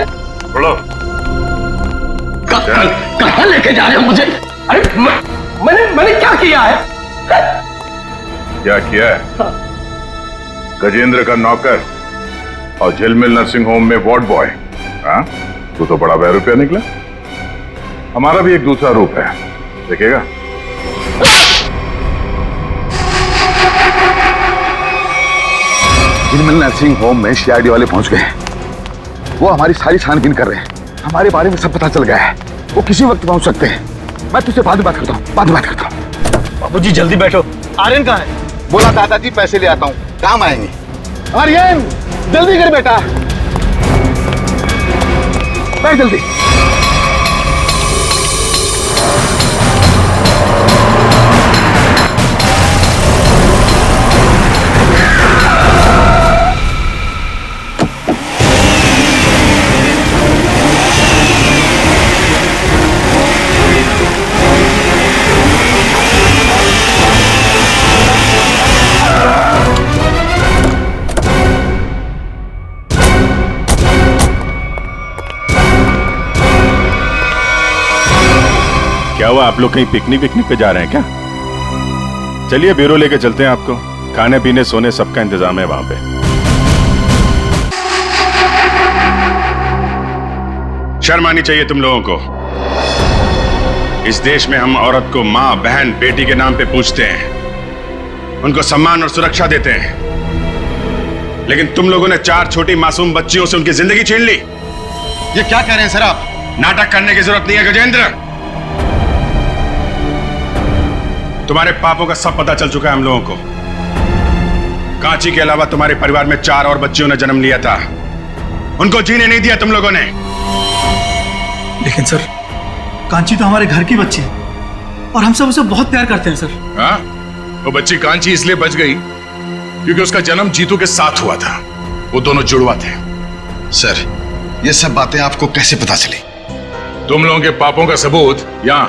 [SPEAKER 22] छोड़ो।
[SPEAKER 14] कहाँ लेके जा रहे हो मुझे? अरे मैंने क्या किया है?
[SPEAKER 22] क्या किया है? गजेंद्र का नौकर और झिलमिल नर्सिंग होम में वार्ड बॉय। हाँ, तू तो बड़ा बेरुपया निकला। हमारा भी एक दूसरा रूप है, देखेगा?
[SPEAKER 19] झिलमिल नर्सिंग होम में सीआईडी वाले पहुंच गए। वो हमारी सारी छानबीन कर रहे हैं। हमारे बारे में सब पता चल गया है। वो किसी वक्त पहुंच सकते हैं। मैं तुझसे बाद में बात करता हूँ, बाद में बात करता हूँ।
[SPEAKER 14] बाबूजी जल्दी बैठो। आर्यन कहाँ है?
[SPEAKER 19] बोला दादाजी पैसे ले आता हूँ, काम आएंगे।
[SPEAKER 14] आर्यन जल्दी कर बेटा।
[SPEAKER 19] बैठ जल्दी।
[SPEAKER 7] क्या हुआ, आप लोग कहीं पिकनिक पे जा रहे हैं क्या? चलिए ब्यूरो लेके चलते हैं आपको। खाने पीने सोने सबका इंतजाम है वहां पे। शर्म आनी चाहिए तुम लोगों को। इस देश में हम औरत को माँ, बहन, बेटी के नाम पे पूछते हैं, उनको सम्मान और सुरक्षा देते हैं। लेकिन तुम लोगों ने 4 छोटी मासूम बच्चियों से उनकी जिंदगी छीन ली।
[SPEAKER 19] ये क्या कह रहे हैं सर आप?
[SPEAKER 7] नाटक करने की जरूरत नहीं है गजेंद्र। तुम्हारे पापों का सब पता चल चुका है हम लोगों को। कांची के अलावा तुम्हारे परिवार में 4 और बच्चियों ने जन्म लिया था। उनको जीने नहीं दिया तुम लोगों ने।
[SPEAKER 9] लेकिन सर, कांची तो हमारे घर की बच्ची है और हम सब उसे बहुत प्यार करते हैं सर।
[SPEAKER 22] हाँ, वो बच्ची कांची इसलिए बच गई क्योंकि उसका जन्म जीतू के साथ हुआ था। वो दोनों जुड़वा थे।
[SPEAKER 19] सर, ये सब बातें आपको कैसे पता चली?
[SPEAKER 22] तुम लोगों के पापों का सबूत यहाँ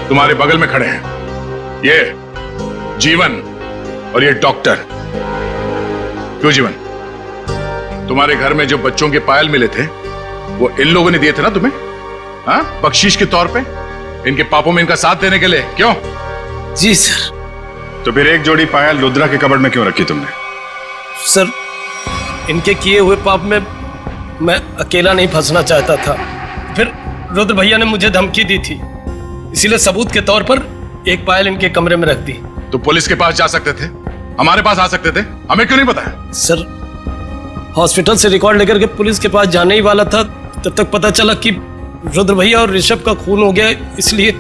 [SPEAKER 22] तुम्हारे बगल में खड़े हैं। ये जीवन और ये डॉक्टर। क्यों जीवन, तुम्हारे घर में जो बच्चों के पायल मिले थे वो इन लोगों ने दिए थे ना तुम्हें? हाँ, बख्शीश के तौर पे, इनके पापों में इनका साथ देने के लिए। क्यों?
[SPEAKER 14] जी सर।
[SPEAKER 7] तो फिर एक जोड़ी पायल रुद्रा के कबर्ड में क्यों रखी तुमने?
[SPEAKER 14] सर, इनके किए हुए पाप में मैं अकेला नहीं फंसना चाहता था। फिर रुद्र भैया ने मुझे धमकी दी थी, इसीलिए सबूत के तौर पर एक पायल इनके कमरे में रख दी।
[SPEAKER 22] तो पुलिस के पास जा सकते थे, हमारे पास आ सकते थे, हमें क्यों नहीं बताया?
[SPEAKER 14] सर, हॉस्पिटल से रिकॉर्ड लेकर के पुलिस के पास जाने ही वाला था, तब तक पता चला कि रुद्र भैया और ऋषभ का खून हो गया, इसलिए।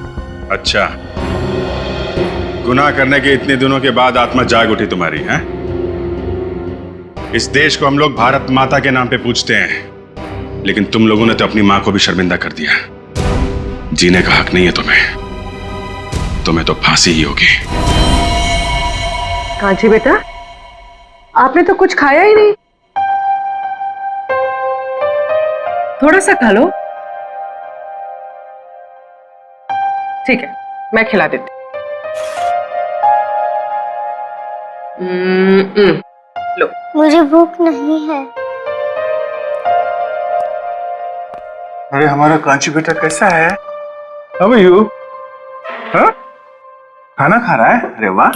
[SPEAKER 7] अच्छा, गुनाह करने के इतने दिनों के बाद आत्मा जाग उठी तुम्हारी, हैं? इस देश को हम लोग भारत माता के नाम पे पूजते हैं, लेकिन तुम लोगों ने तो अपनी मां को भी शर्मिंदा कर दिया। जीने का हक नहीं है तुम्हें तो फांसी ही होगी।
[SPEAKER 10] कांची बेटा, आपने तो कुछ खाया ही नहीं। थोड़ा सा खा लो। ठीक है, मैं खिला देती। लो।
[SPEAKER 15] मुझे भूख नहीं है।
[SPEAKER 22] अरे हमारा कांची बेटा कैसा है? How are you? हाँ? खाना खा रहा है? अरे वाह।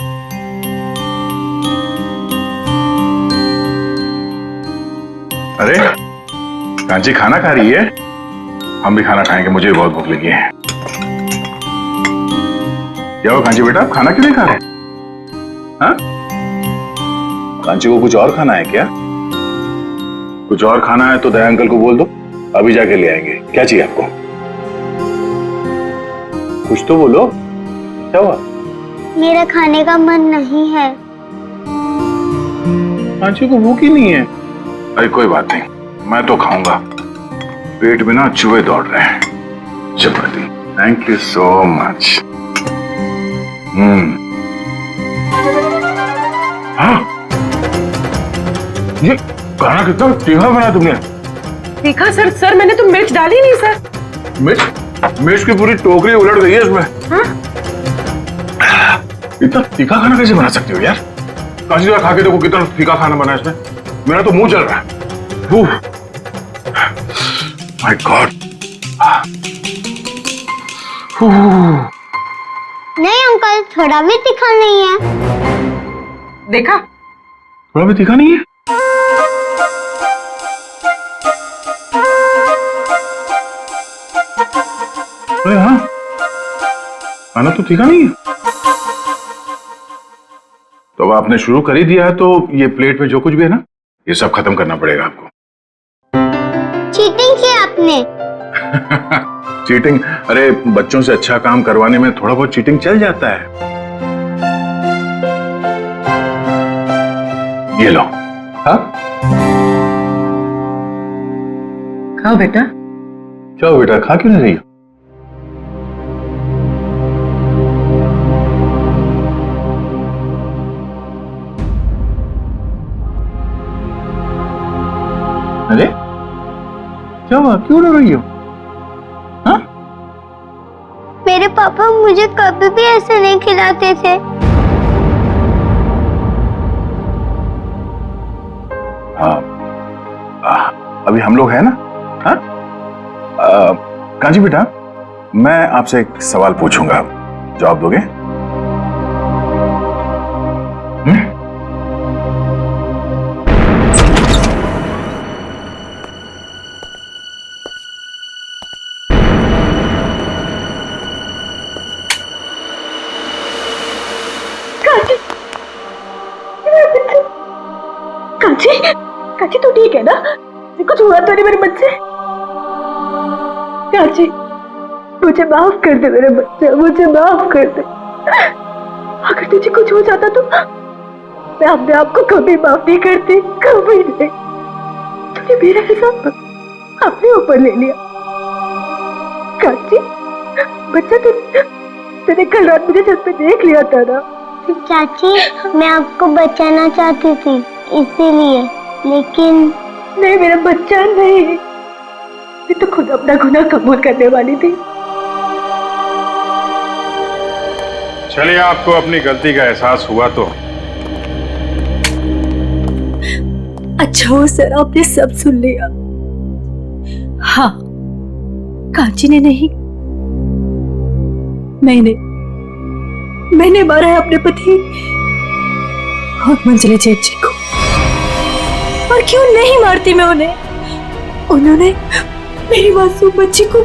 [SPEAKER 22] अरे कांची खाना खा रही है? हम भी खाना खाएंगे, मुझे भी बहुत भूख लगी है। क्या हुआ कांची बेटा, आप खाना क्यों नहीं खा रहे? हाँ? कांची को कुछ और खाना है क्या? कुछ और खाना है तो दया अंकल को बोल दो, अभी जाके ले आएंगे। क्या चाहिए आपको? कुछ तो बोलो, क्या हुआ?
[SPEAKER 15] मेरा खाने का मन नहीं है।
[SPEAKER 22] कांची को भूख ही नहीं है। अरे कोई बात नहीं, मैं तो खाऊंगा। पेट में ना चूहे दौड़ रहे हैं। चपाती, थैंक यू सो मच। हाँ, ये खाना कितना तीखा बना तुमने।
[SPEAKER 10] तीखा सर? सर मैंने तो मिर्च डाली नहीं सर।
[SPEAKER 22] मिर्च की पूरी टोकरी उलट गई है इसमें।
[SPEAKER 10] हाँ?
[SPEAKER 22] इतना तीखा खाना कैसे बना सकते हो यार? काशी जरा खा के देखो कितना तीखा खाना बना है इसमें। मेरा तो मुंह जल रहा है। My God.
[SPEAKER 15] नहीं अंकल, थोड़ा भी तीखा नहीं है।
[SPEAKER 18] देखा?
[SPEAKER 22] थोड़ा भी तीखा नहीं है? अरे हाँ, खाना तो तीखा नहीं है। तो अब आपने शुरू कर ही दिया है तो ये प्लेट में जो कुछ भी है ना, ये सब खत्म करना पड़ेगा आपको।
[SPEAKER 15] चीटिंग की आपने।
[SPEAKER 22] चीटिंग? अरे बच्चों से अच्छा काम करवाने में थोड़ा बहुत चीटिंग चल जाता है। ये लो। हाँ,
[SPEAKER 18] खाओ बेटा।
[SPEAKER 22] क्या हो बेटा, खा क्यों नहीं रही हो? अरे क्या हुआ, क्यों रो रही हो? हाँ?
[SPEAKER 15] मेरे पापा मुझे कभी भी ऐसे नहीं खिलाते थे।
[SPEAKER 22] हाँ, अभी हम लोग हैं ना? हाँ? कांची बेटा, मैं आपसे एक सवाल पूछूंगा, जवाब दोगे?
[SPEAKER 10] कांची, कांची तू ठीक है ना? कुछ हुआ तो नहीं मेरे बच्चे? कांची, मुझे माफ कर दे मेरे बच्चे, मुझे माफ कर दे। अगर तुझे कुछ हो जाता तो मैं अपने आप को कभी माफ नहीं करती, कभी नहीं। तूने मेरा हिसाब अपने ऊपर ले लिया। कांची, बच्चा तूने कल रात मुझे छत पे देख लिया था ना?
[SPEAKER 15] चाची, मैं आपको बचाना चाहती थी इसीलिए, लेकिन
[SPEAKER 10] नहीं मेरा बच्चा नहीं, मैं तो खुद अपना गुनाह कबूल करने वाली थी।
[SPEAKER 7] चलिए, आपको अपनी गलती का एहसास हुआ तो
[SPEAKER 10] अच्छा हो सर, आपने सब सुन लिया। हाँ, कांची ने नहीं, मैंने मारा है अपने पति और मंजली जेठ जी को। और क्यों नहीं मारती मैं उन्हें? उन्होंने मेरी मासूम बच्ची को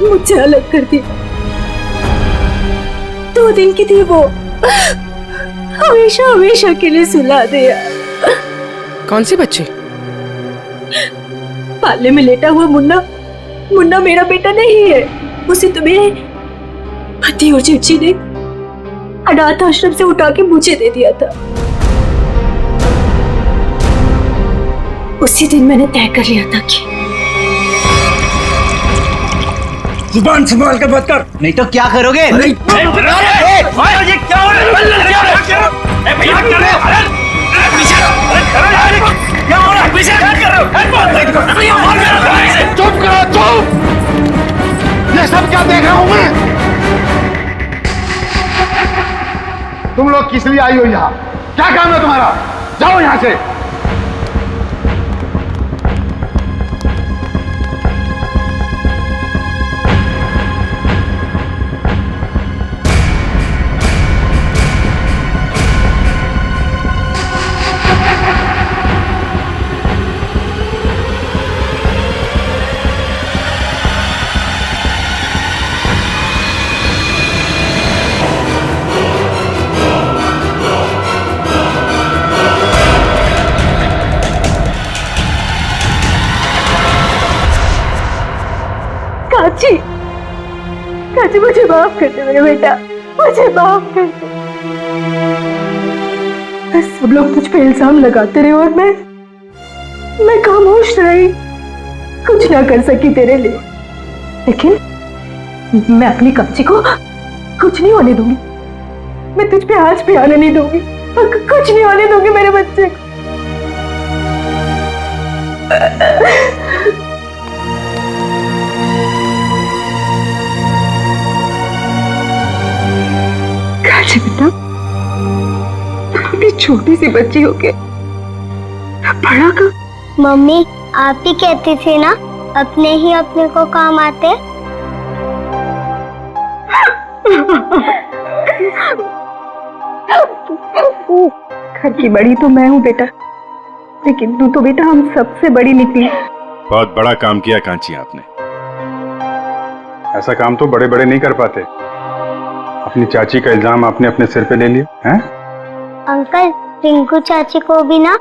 [SPEAKER 10] मुझसे अलग कर दिया। 2 दिन की थी वो, हमेशा हमेशा के लिए सुला दिया।
[SPEAKER 18] कौन सी बच्ची?
[SPEAKER 10] पाले में लेटा हुआ मुन्ना। मुन्ना मेरा बेटा नहीं है, उसे तो मेरे पति और जेठी ने अनाथ आश्रम से उठा के मुझे दे दिया था। उसी दिन मैंने तय कर लिया था कि
[SPEAKER 14] जुबान संभाल कर बात कर, नहीं तो क्या करोगे?
[SPEAKER 19] चुप करो, चुप! ये सब क्या देख रहा हूं मैं? तुम लोग किस लिए आई हो यहाँ? क्या काम है तुम्हारा? जाओ यहाँ से।
[SPEAKER 10] कांची, कांची मुझे माफ कर दे मेरे बेटा, मुझे माफ कर दे। सब लोग तुझ पे इल्जाम लगाते रहे और मैं खामोश रही, कुछ ना कर सकी तेरे लिए। लेकिन मैं अपनी कांची को कुछ नहीं होने दूंगी। मैं तुझ पे आज भी आने नहीं दूंगी, कुछ नहीं होने दूंगी मेरे बच्चे को। कांची बेटा, छोटी सी बच्ची होके बड़ा का।
[SPEAKER 15] मम्मी, आप ही कहती थी ना अपने ही अपने को काम आते।
[SPEAKER 10] घर की बड़ी तो मैं हूँ बेटा, लेकिन तू तो बेटा हम सबसे बड़ी निकली।
[SPEAKER 7] बहुत बड़ा काम किया कांची आपने। ऐसा काम तो बड़े बड़े नहीं कर पाते। अपनी चाची का इल्जाम आपने अपने सिर पे ले लिया हैं?
[SPEAKER 15] अंकल, रिंकू चाची को भी ना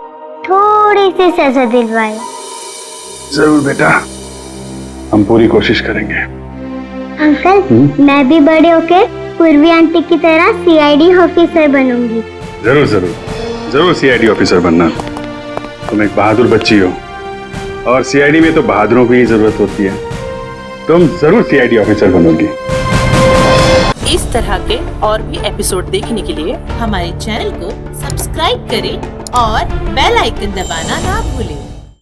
[SPEAKER 15] थोड़ी सी सजा दिलवाए।
[SPEAKER 7] जरूर बेटा, हम पूरी कोशिश करेंगे।
[SPEAKER 15] अंकल, मैं भी बड़े होके पूर्वी आंटी की तरह सीआईडी ऑफिसर बनूंगी।
[SPEAKER 7] जरूर जरूर जरूर सीआईडी ऑफिसर बनना। तुम एक बहादुर बच्ची हो और सीआईडी में तो बहादुरों की ही जरूरत होती है। तुम जरूर सीआईडी ऑफिसर बनोगी।
[SPEAKER 1] इस तरह के और भी एपिसोड देखने के लिए हमारे चैनल को सब्सक्राइब करें और बेल आइकन दबाना ना भूलें।